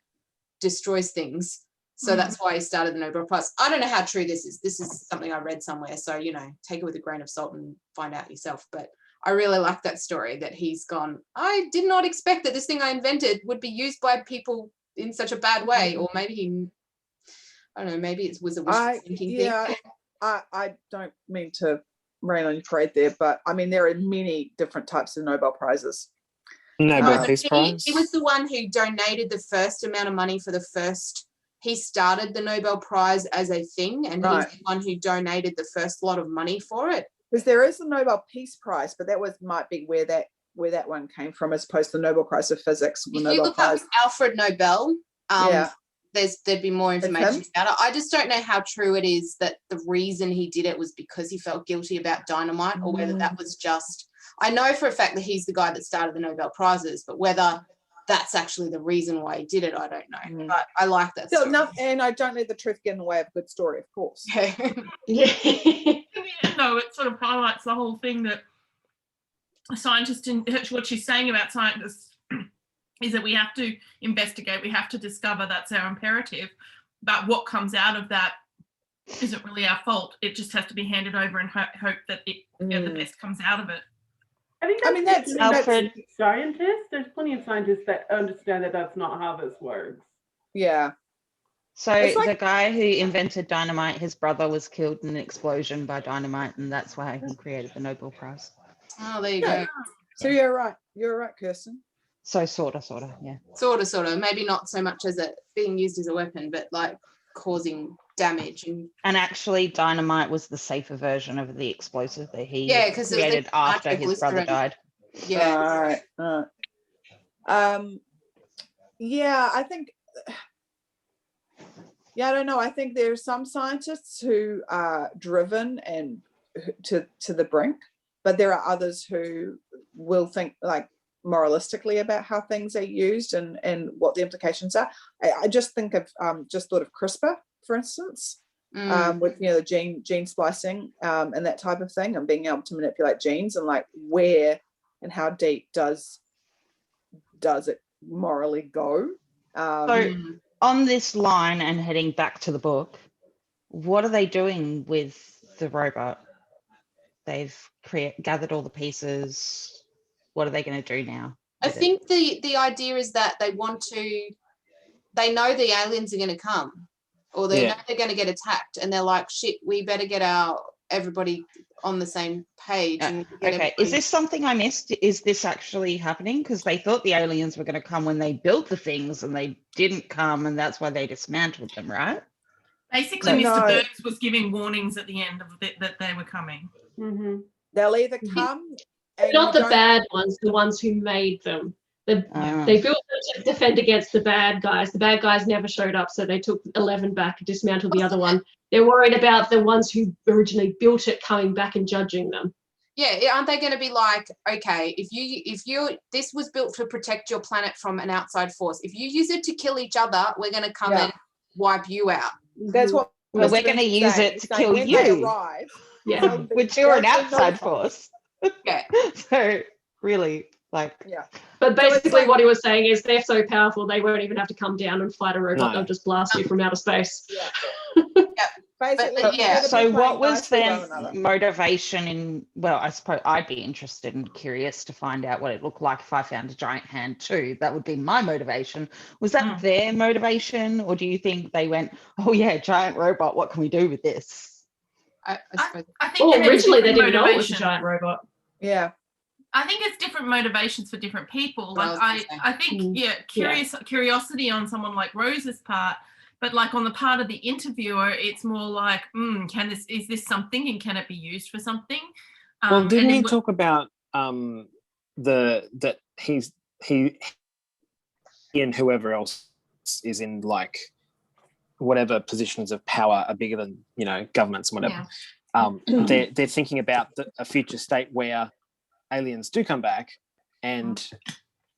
destroys things. So that's why he started the Nobel Prize. I don't know how true this is. This is something I read somewhere. So, you know, take it with a grain of salt and find out yourself. But I really like that story, that he's gone, I did not expect that this thing I invented would be used by people in such a bad way. Or maybe I don't know, maybe it was a wishful thinking thing. I don't mean to rain on your parade there, but I mean, there are many different types of Nobel Prizes. Nobel Peace Prize. He was the one who donated the first amount of money for the first. He started the Nobel Prize as a thing, and he's the one who donated the first lot of money for it. Because there is the Nobel Peace Prize, but that might be where that where that one came from, as opposed to the Nobel Prize of Physics. If you look up Alfred Nobel, Yeah. there'd be more information about it. I just don't know how true it is that the reason he did it was because he felt guilty about dynamite, or whether that was just, I know for a fact that he's the guy that started the Nobel Prizes, but whether that's actually the reason why he did it, I don't know. But I like that story. And I don't let the truth get in the way of a good story, of course. Yeah. No, it sort of highlights the whole thing that a scientist, what she's saying about scientists is that we have to investigate, we have to discover, that's our imperative. But what comes out of that isn't really our fault. It just has to be handed over and hope that the best comes out of it. I mean, that's Alfred. Scientists. There's plenty of scientists that understand that that's not how this works. Yeah. So the guy who invented dynamite, his brother was killed in an explosion by dynamite, and that's why he created the Nobel Prize. Oh, there you go. So you're right. You're right, Kirsten. So sort of, yeah. Sort of. Maybe not so much as it being used as a weapon, but like causing damage. And actually, dynamite was the safer version of the explosive that he created after his brother died. Yeah. All right. Yeah, I think. Yeah, I don't know. I think there are some scientists who are driven and to the brink, but there are others who will think like moralistically about how things are used and what the implications are. I just think of just thought of CRISPR, for instance, with the gene splicing and that type of thing, and being able to manipulate genes, and like where and how deep does it morally go? So on this line and heading back to the book, what are they doing with the robot? They've gathered all the pieces. What are they going to do now? I think the idea is that they know the aliens are going to come, or they know they're going to get attacked, and they're like, shit, we better get everybody on the same page. Okay, is this something I missed? Is this actually happening? Because they thought the aliens were going to come when they built the things, and they didn't come, and that's why they dismantled them, right? Basically, Mr. Burks was giving warnings at the end of that they were coming. Mm-hmm. They'll either come. Not the bad ones, the ones who made them. They built them to defend against the bad guys. The bad guys never showed up, so they took 11 back and dismantled the other one. They're worried about the ones who originally built it coming back and judging them. Yeah, aren't they going to be like, okay, if you this was built to protect your planet from an outside force. If you use it to kill each other, we're going to come and wipe you out. That's what we're going to use it to kill you. Yeah, which you're an outside force. Yeah. So really, But basically what he was saying is they're so powerful they won't even have to come down and fight a robot. They'll just blast you from outer space. Basically, so what was their motivation I suppose I'd be interested and curious to find out what it looked like if I found a giant hand too. That would be my motivation. Was that their motivation, or do you think they went, oh yeah, giant robot, what can we do with this? I think originally they didn't know it was a giant robot. Yeah. I think it's different motivations for different people. Like I think curiosity on someone like Rose's part, but like on the part of the interviewer, it's more like, is this something, and can it be used for something? Well, didn't he talk about that he and whoever else is in like whatever positions of power are bigger than governments and whatever. They're thinking about a future state where aliens do come back, and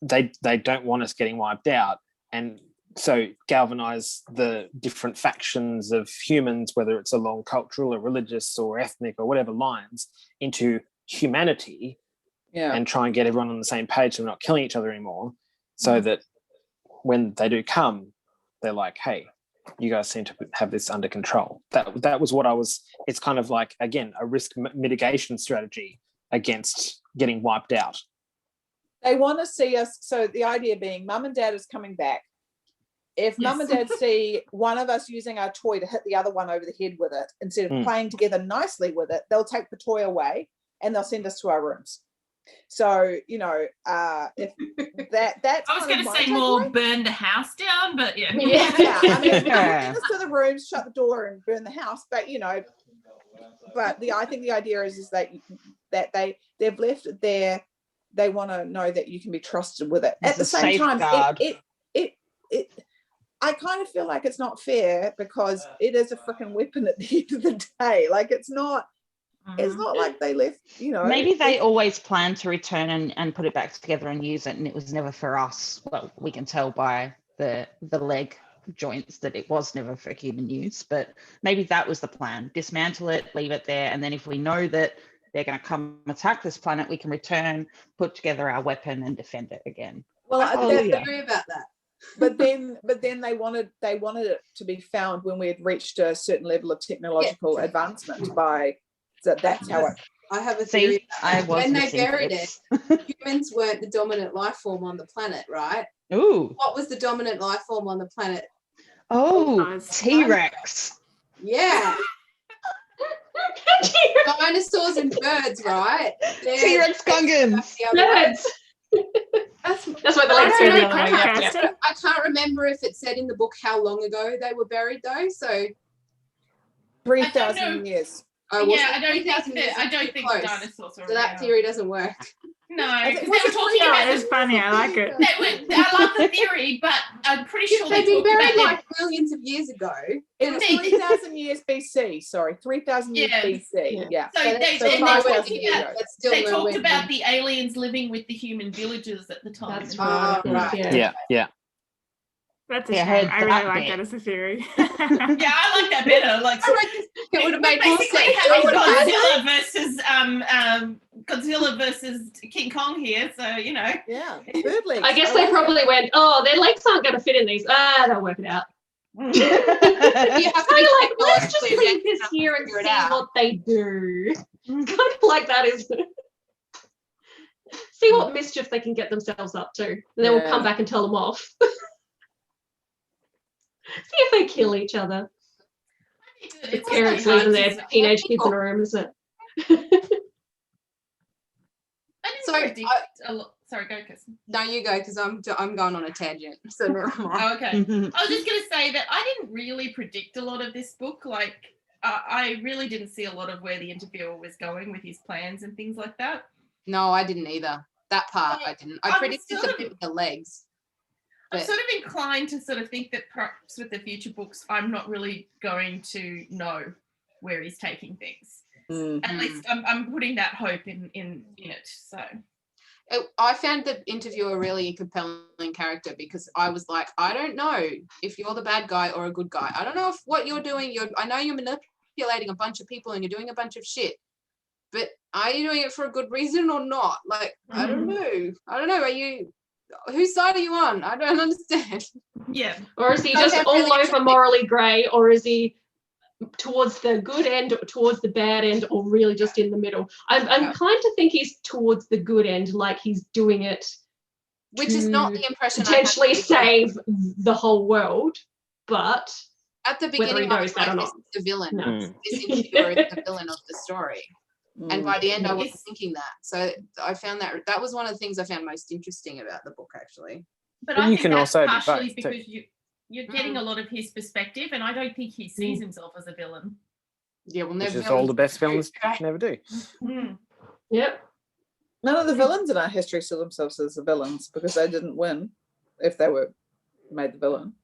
they don't want us getting wiped out, and so galvanize the different factions of humans, whether it's along cultural or religious or ethnic or whatever lines, into humanity, and try and get everyone on the same page so we're not killing each other anymore, so that when they do come, they're like, hey, you guys seem to have this under control. That was what I was. It's kind of like, again, a risk mitigation strategy against getting wiped out. They want to see us. So the idea being, mum and dad is coming back. If mum and dad see one of us using our toy to hit the other one over the head with it, instead of playing together nicely with it, they'll take the toy away and they'll send us to our rooms. So, if that's I was going to say more burn the house down, but I mean, get us to the rooms, shut the door and burn the house. But, I think the idea is that they've left their they want to know that you can be trusted with it. It's At the a same time, safeguard. it I kind of feel like it's not fair because it is a freaking weapon at the end of the day. Like it's not like they left, you know. Maybe they always planned to return and put it back together and use it, and it was never for us. Well, we can tell by the leg joints that it was never for human use, but maybe that was the plan. Dismantle it, leave it there, and then if we know that they're going to come attack this planet, we can return, put together our weapon and defend it again. Well, I agree about that. but then they wanted it to be found when we had reached a certain level of technological advancement. So that's how it. I have a theory. When they buried it, humans weren't the dominant life form on the planet, right? Ooh. What was the dominant life form on the planet? Oh, T-Rex. Yeah. Dinosaurs and birds, right? T-Rex Gungans. Birds. That's why the legs go the other way. Yeah. I can't remember if it said in the book how long ago they were buried, though. So 3,000 years. Oh, yeah, I don't think dinosaurs are so that theory doesn't work. No, because they were talking about it's funny. I like it. I love the theory, but I'm pretty sure they've been buried like millions of years ago. It was 3,000 years BC. Sorry, 3,000 years BC. Yeah. So they talked about the aliens living with the human villagers at the time. That's right. Yeah. That's a shame. I really like that as a theory. Yeah, I like that better. Like it would have made more basically sense. having Godzilla versus King Kong here. So you know. Yeah. Bird legs. I guess they probably went, oh, their legs aren't going to fit in these. They'll work it out. You have to like, let's just leave this here and see what they do. Kind of like that, isn't it? See what mischief they can get themselves up to, and then we'll come back and tell them off. See if they kill each other. It's parents leaving their teenage kids in a room, isn't it? Sorry, go, Kirsten. No, you go, because I'm going on a tangent. So never mind. Okay. I was just going to say that I didn't really predict a lot of this book. Like, I really didn't see a lot of where the interviewer was going with his plans and things like that. No, I didn't either. That part I didn't. I predicted the bit with the legs. I'm sort of inclined to sort of think that perhaps with the future books, I'm not really going to know where he's taking things. At least I'm putting that hope in it. So I found the interviewer really a compelling character because I was like, I don't know if you're the bad guy or a good guy. I don't know if what you're doing. I know you're manipulating a bunch of people and you're doing a bunch of shit, but are you doing it for a good reason or not? Like, I don't know. Are you? Whose side are you on? I don't understand. Yeah. Or is he just all over morally grey, or is he towards the good end, towards the bad end, or really just in the middle? I'm inclined to think he's towards the good end, like he's doing it, which is not the impression. Potentially save the whole world, but at the beginning, I was like, this is the villain. No. This interviewer is the villain of the story. And by the end, I wasn't thinking that. So I found that was one of the things I found most interesting about the book, actually. But I think that's partially because you're getting a lot of his perspective, and I don't think he sees himself as a villain. Yeah, well, never. Which is all the best villains never do. Yep. None of the villains in our history see themselves as the villains because they didn't win if they were made the villain.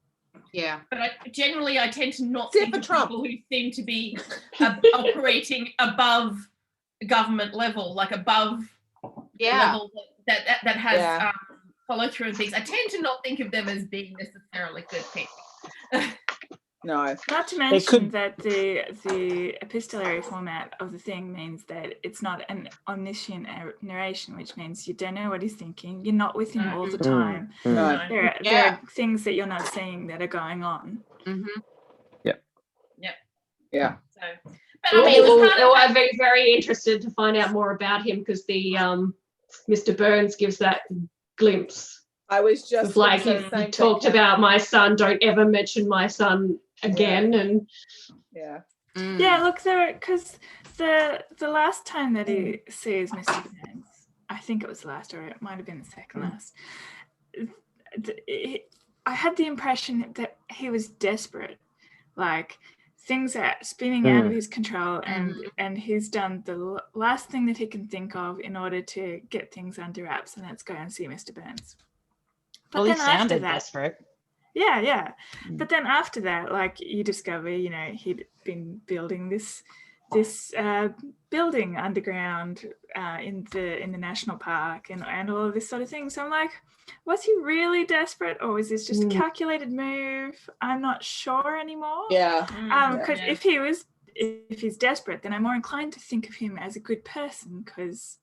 Yeah, but I tend to not think of people who seem to be operating above government level, like above level that has follow through and things. I tend to not think of them as being necessarily good people. No. Not to mention that the epistolary format of the thing means that it's not an omniscient narration, which means you don't know what he's thinking. You're not with him all the time. There are things that you're not seeing that are going on. Yeah. So, I'm very, very interested to find out more about him because the Mr. Burns gives that glimpse. I was just like he talked about my son. Don't ever mention my son again. And yeah, look there because the last time that he sees Mr. Burns, I think it was the last, or it might have been the second last. I had the impression that he was desperate, like things are spinning out of his control, and he's done the last thing that he can think of in order to get things under wraps, and that's go and see Mr. Burns. But Well, he then after sounded that, desperate. yeah. But then after that, like, you discover, you know, he'd been building this building underground in the national park and all of this sort of thing. So I'm like, was he really desperate, or was this just a calculated move? I'm not sure anymore. Yeah. Because if he's desperate, then I'm more inclined to think of him as a good person, because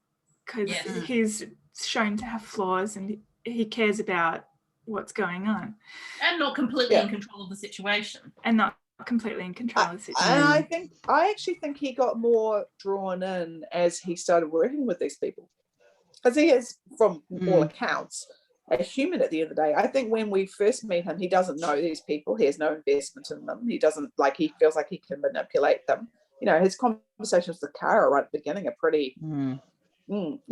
he's shown to have flaws and he cares about what's going on, and not completely in control of the situation. And I actually think he got more drawn in as he started working with these people, because he is, from all accounts, a human at the end of the day. I think when we first meet him, he doesn't know these people. He has no investment in them. He doesn't, like, he feels like he can manipulate them. You know, his conversations with Kara right at the beginning are pretty at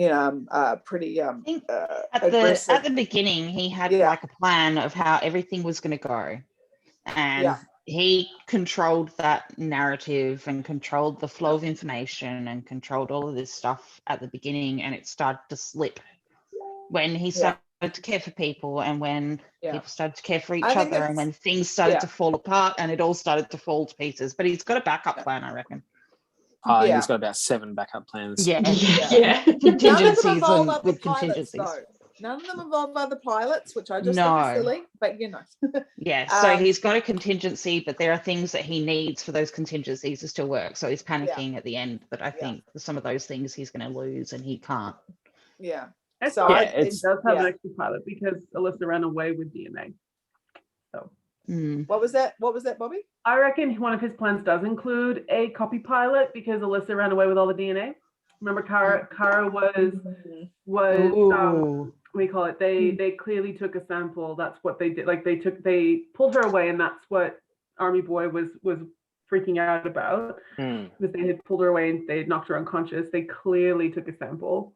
the beginning, he had like a plan of how everything was going to go, and he controlled that narrative and controlled the flow of information and controlled all of this stuff at the beginning, and it started to slip when he started to care for people, and when people started to care for each other, and when things started to fall apart, and it all started to fall to pieces. But he's got a backup plan, I reckon. He's got about 7 backup plans. Contingencies with contingencies. Though. None of them involve other pilots, which I just think is silly, but you know. So he's got a contingency, but there are things that he needs for those contingencies to still work. So he's panicking at the end, but I think some of those things he's going to lose and he can't. It does have an extra pilot because Alyssa ran away with DNA. So what was that, Bobby? I reckon one of his plans does include a copy pilot because Alyssa ran away with all the DNA. Remember, Kara was what do you call it? They clearly took a sample. That's what they did. Like, they pulled her away, and that's what Army Boy was freaking out about, because they had pulled her away and they had knocked her unconscious. They clearly took a sample.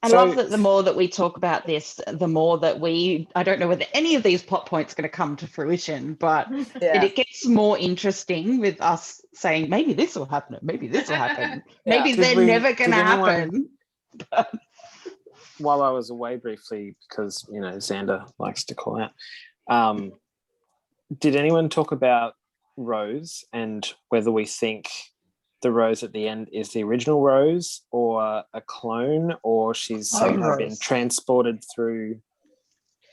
I love that the more that we talk about this, the more that I don't know whether any of these plot points are going to come to fruition, but it gets more interesting with us saying, maybe this will happen, maybe this will happen. Maybe they're never going to happen. While I was away briefly, because, you know, Xander likes to call out, did anyone talk about Rose and whether we think the Rose at the end is the original Rose or a clone, or she's somehow been transported through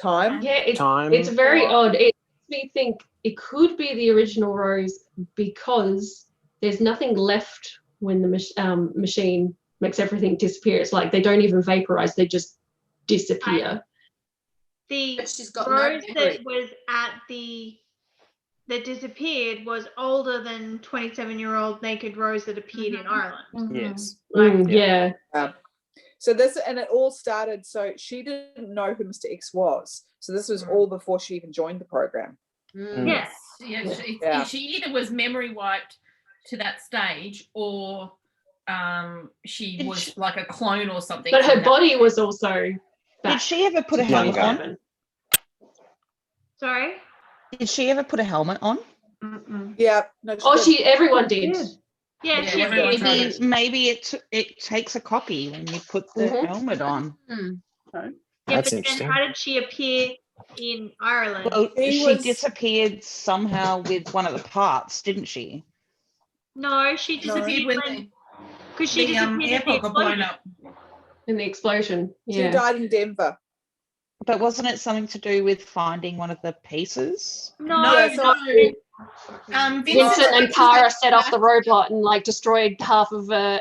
time? It's very odd. It makes me think it could be the original Rose because there's nothing left when the machine makes everything disappear. It's like they don't even vaporize, they just disappear. The Rose that was that disappeared was older than 27-year-old naked Rose that appeared in Ireland. Yes. So this, and it all started, so she didn't know who Mr. X was. So this was all before she even joined the program. Yes. She either was memory wiped to that stage, or she was like a clone or something. But her body was also Did she ever put a helmet on? Sorry? Did she ever put a helmet on? Yeah. No, everyone did. Yeah, maybe it takes a copy when you put the helmet on. That's interesting. How did she appear in Ireland? Well, she disappeared somehow with one of the parts, didn't she? No, she disappeared because she disappeared the airport got blown up in the explosion. She died in Denver. But wasn't it something to do with finding one of the pieces? No. Vincent and Kara set off the robot and like destroyed half of a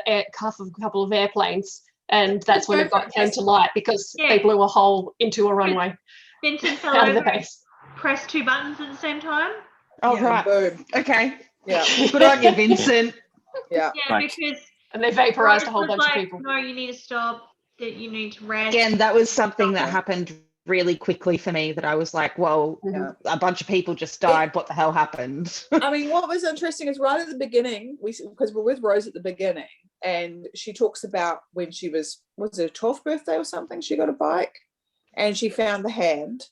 couple of airplanes, and that's when it came to light because they blew a hole into a runway. Vincent fell out of the over, base. pressed 2 buttons at the same time. Oh right. Boom. Okay. Yeah. Good on you, Vincent. Because and they vaporized a whole bunch of people. No, you need to stop. That you need to rest. Again, that was something that happened really quickly for me, that I was like, well, a bunch of people just died. What the hell happened? I mean, what was interesting is right at the beginning, because we're with Rose at the beginning, and she talks about when she was it her 12th birthday or something, she got a bike and she found the hand,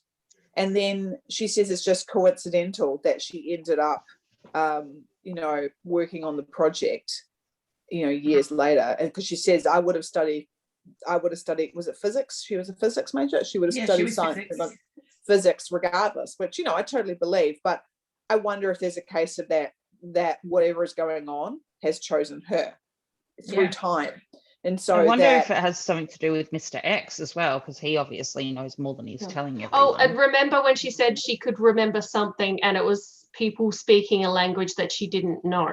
And then she says it's just coincidental that she ended up, working on the project, years later. And because she says, I would have studied, was it physics? She was a physics major. She would have studied science, physics regardless, which, I totally believe. But I wonder if there's a case of that whatever is going on has chosen her through time. And so I wonder if it has something to do with Mr. X as well, because he obviously knows more than he's telling everyone. Oh, and remember when she said she could remember something and it was people speaking a language that she didn't know?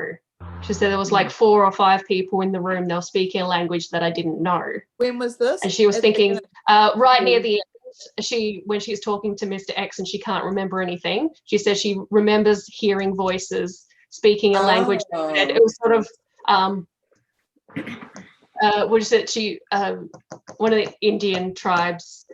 She said there was like 4 or 5 people in the room. They were speaking a language that I didn't know. When was this? And she was thinking right near the end, when she's talking to Mr. X and she can't remember anything, she says she remembers hearing voices speaking a language. And it was sort of what is it? She one of the Indian tribes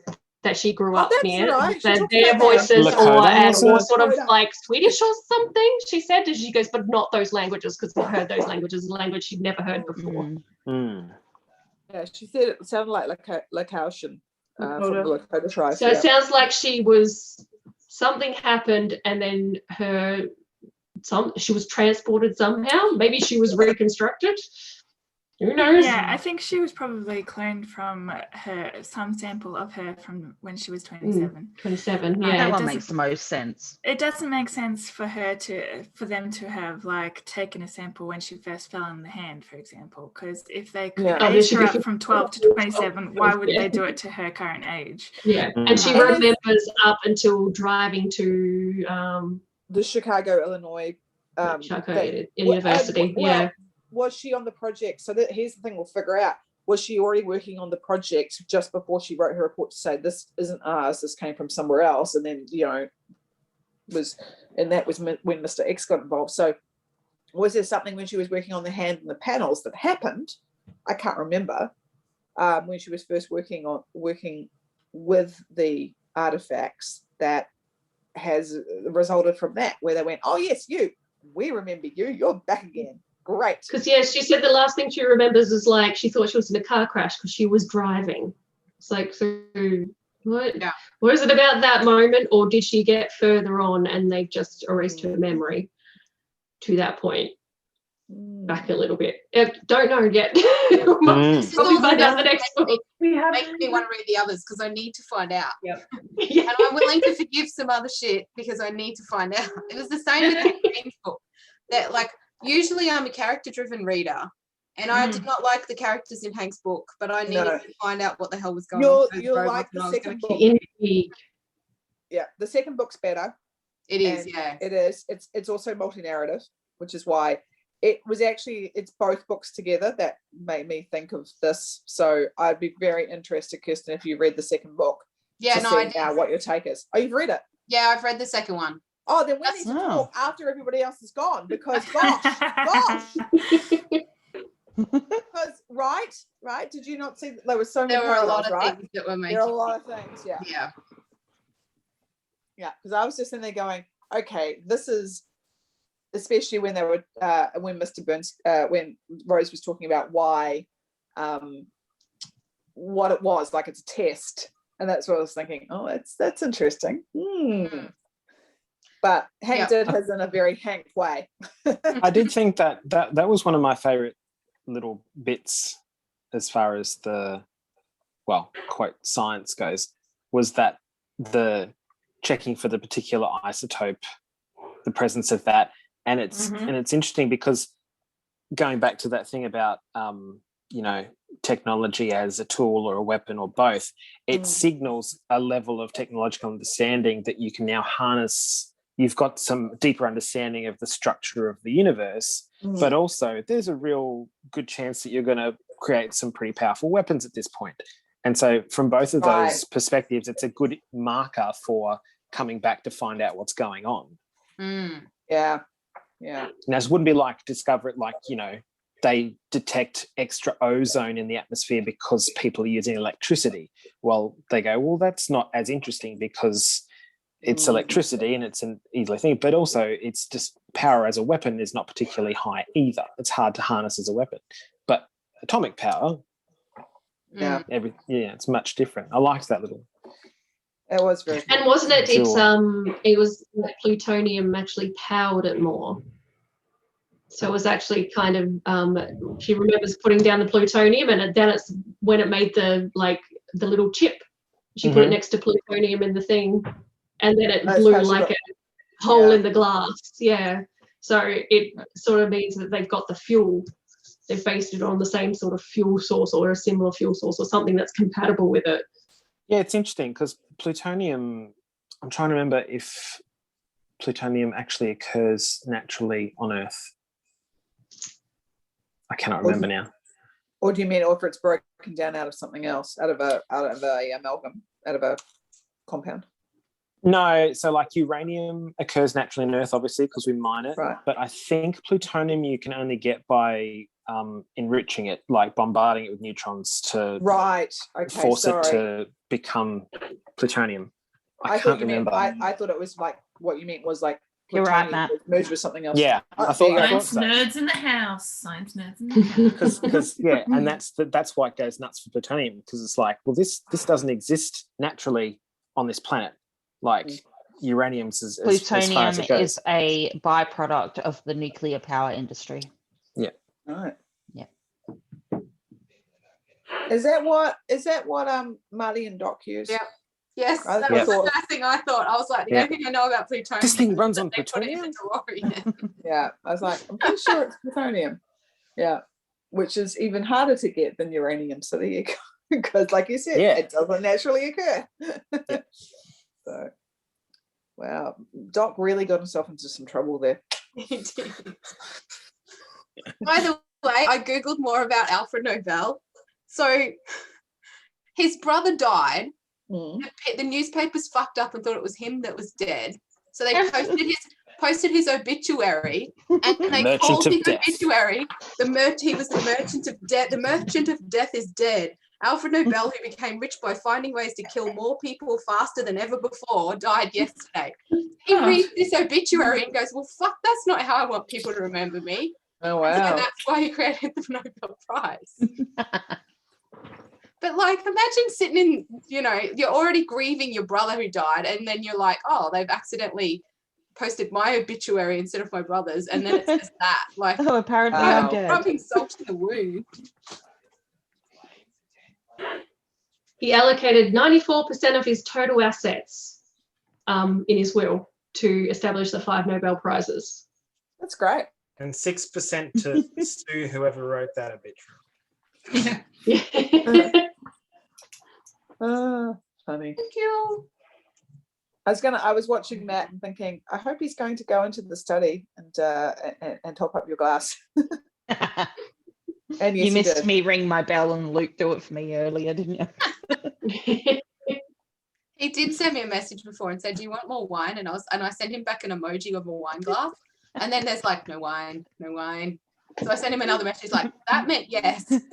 that she grew up near. Right. Their voices or sort of Lakota. like Swedish or something. She said, and she goes, but not those languages, because I've heard those languages, a language she'd never heard before. Yeah, she said it sounded like Laotian from the Lakota tribe. So it sounds like something happened, and then she was transported somehow. Maybe she was reconstructed. Who knows? Yeah, I think she was probably cloned from some sample of her from when she was 27. 27, yeah. That one makes the most sense. It doesn't make sense for them to have like taken a sample when she first fell in the hand, for example, because if they could age her up from 12 to 27, why would they do it to her current age? Yeah, and she remembers up until driving to the Chicago, Illinois University. Was she on the project? So here's the thing we'll figure out. Was she already working on the project just before she wrote her report to say this isn't ours, this came from somewhere else, and then that was when Mr. X got involved. So was there something when she was working on the hand and the panels that happened? I can't remember. When she was first working with the artifacts that has resulted from that, where they went, oh yes, we remember you're back again. Great. Because she said the last thing she remembers is like she thought she was in a car crash because she was driving. It's like, so what? Yeah. What is it about that moment, or did she get further on and they just erased her memory to that point? Back a little bit. Don't know yet. Probably find out the next book. Makes me want to read the others because I need to find out. Yep. And I'm willing to forgive some other shit because I need to find out. It was the same with the James book. That like usually I'm a character-driven reader, and I did not like the characters in Hank's book, but I needed to find out what the hell was going on. You'll like the second book. Yeah, the second book's better. It is, yeah. It is. It's also multi-narrative, which is why it's both books together that made me think of this. So I'd be very interested, Kirsten, if you read the second book. Yeah, I did. Now what your take is. Oh, you've read it? Yeah, I've read the second one. Oh, then we need to talk after everybody else is gone, because gosh. Because right? Did you not see that there were so many? There were a lot of things that were making. There are a lot of things, yeah. Yeah, because I was just in there going, okay, this is, especially when they were when Mr. Burns when Rose was talking about why what it was, like it's a test, and that's what I was thinking. Oh, that's interesting. But Hank did his in a very Hank way. I did think that was one of my favorite little bits as far as the quote science goes, was that the checking for the particular isotope, the presence of that. And it's interesting because going back to that thing about technology as a tool or a weapon or both, it signals a level of technological understanding that you can now harness. You've got some deeper understanding of the structure of the universe, but also there's a real good chance that you're going to create some pretty powerful weapons at this point. And so from both of those perspectives, it's a good marker for coming back to find out what's going on. Yeah. Now, it wouldn't be like discover it like, they detect extra ozone in the atmosphere because people are using electricity. Well, they go, well, that's not as interesting because it's electricity and it's an easily thing, but also it's just power as a weapon is not particularly high either. It's hard to harness as a weapon. But atomic power, it's much different. I liked that little It was very cool. And wasn't it? Sure. It was like plutonium actually powered it more. So it was actually kind of she remembers putting down the plutonium, and then it's when it made the little chip. She put it next to plutonium in the thing, and then it blew like a hole in the glass. Yeah. So it sort of means that they've got the fuel. They've based it on the same sort of fuel source or a similar fuel source or something that's compatible with it. Yeah, it's interesting because plutonium, I'm trying to remember if plutonium actually occurs naturally on Earth. I cannot remember now. Or do you mean if it's broken down out of something else, out of a amalgam, out of a compound? No, so like uranium occurs naturally on Earth, obviously, because we mine it. Right. But I think plutonium you can only get by enriching it, like bombarding it with neutrons to force it to become plutonium. I can't remember. I thought it was like what you meant was like You're right, Matt. merged with something else. Yeah, I thought so. Nerds in the house. Science nerds in the house. Because and that's why it goes nuts for plutonium, because it's like, well, this doesn't exist naturally on this planet. Like uranium's as plutonium as far as it goes. is a byproduct of the nuclear power industry. Yeah. Right. Yeah. Is that what Marty and Doc use? Yeah. Yes, that was the first thing I thought. I was like, the only thing I know about plutonium. This thing runs on plutonium? Yeah, I was like, I'm pretty sure it's plutonium. Yeah, which is even harder to get than uranium. So there you go. Because like you said, it doesn't naturally occur. So, wow. Doc really got himself into some trouble there. He did. By the way, I Googled more about Alfred Neuvel. So his brother died. The newspapers fucked up and thought it was him that was dead. So they posted his obituary, and they called his obituary he was the merchant of death. The merchant of death is dead. Alfred Neuvel, who became rich by finding ways to kill more people faster than ever before, died yesterday. He reads this obituary and goes, well, fuck, that's not how I want people to remember me. Oh, wow. So that's why he created the Nobel Prize. But like, imagine sitting in, you're already grieving your brother who died, and then you're like, oh, they've accidentally posted my obituary instead of my brother's, and then it says that. Like, oh, apparently I'm dead. Rubbing salt in the wound. He allocated 94% of his total assets in his will to establish the 5 Nobel Prizes. That's great. And 6% to sue whoever wrote that obituary. Yeah. Funny. Thank you. I was watching that and thinking, I hope he's going to go into the study and top up your glass. And yes, you missed me ring my bell and Luke do it for me earlier, didn't you? He did send me a message before and said, do you want more wine? And I sent him back an emoji of a wine glass. And then there's like, no wine. So I sent him another message like, that meant yes. He said,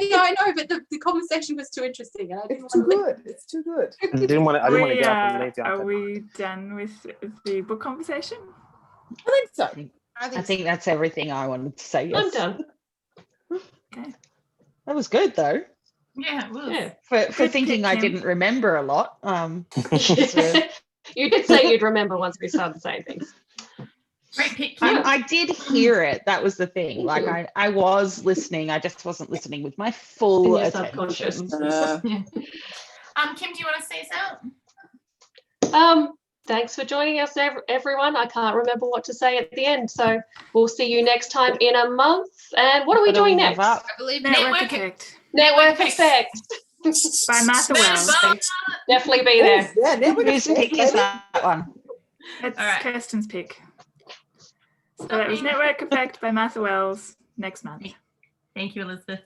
yeah, I know, but the conversation was too interesting. And I didn't It's too good. It's too good. I didn't want to get up underneath the Are we done with the book conversation? I think so. I think that's everything I wanted to say. Yes. I'm done. Okay. That was good though. Yeah, it was. Yeah. For thinking I didn't remember a lot. You did say you'd remember once we started saying things. Great pick. I did hear it. That was the thing. Like I was listening. I just wasn't listening with my full attention. Kim, do you want to say us out? Thanks for joining us, everyone. I can't remember what to say at the end, so we'll see you next time in a month. And what are we doing next? I believe Network Effect. Network Effect. By Martha Wells. Definitely be there. Yeah, Network Whose pick is that one? It's All right. Kirsten's pick. So that was Network Effect by Martha Wells next month. Thank you, Elizabeth.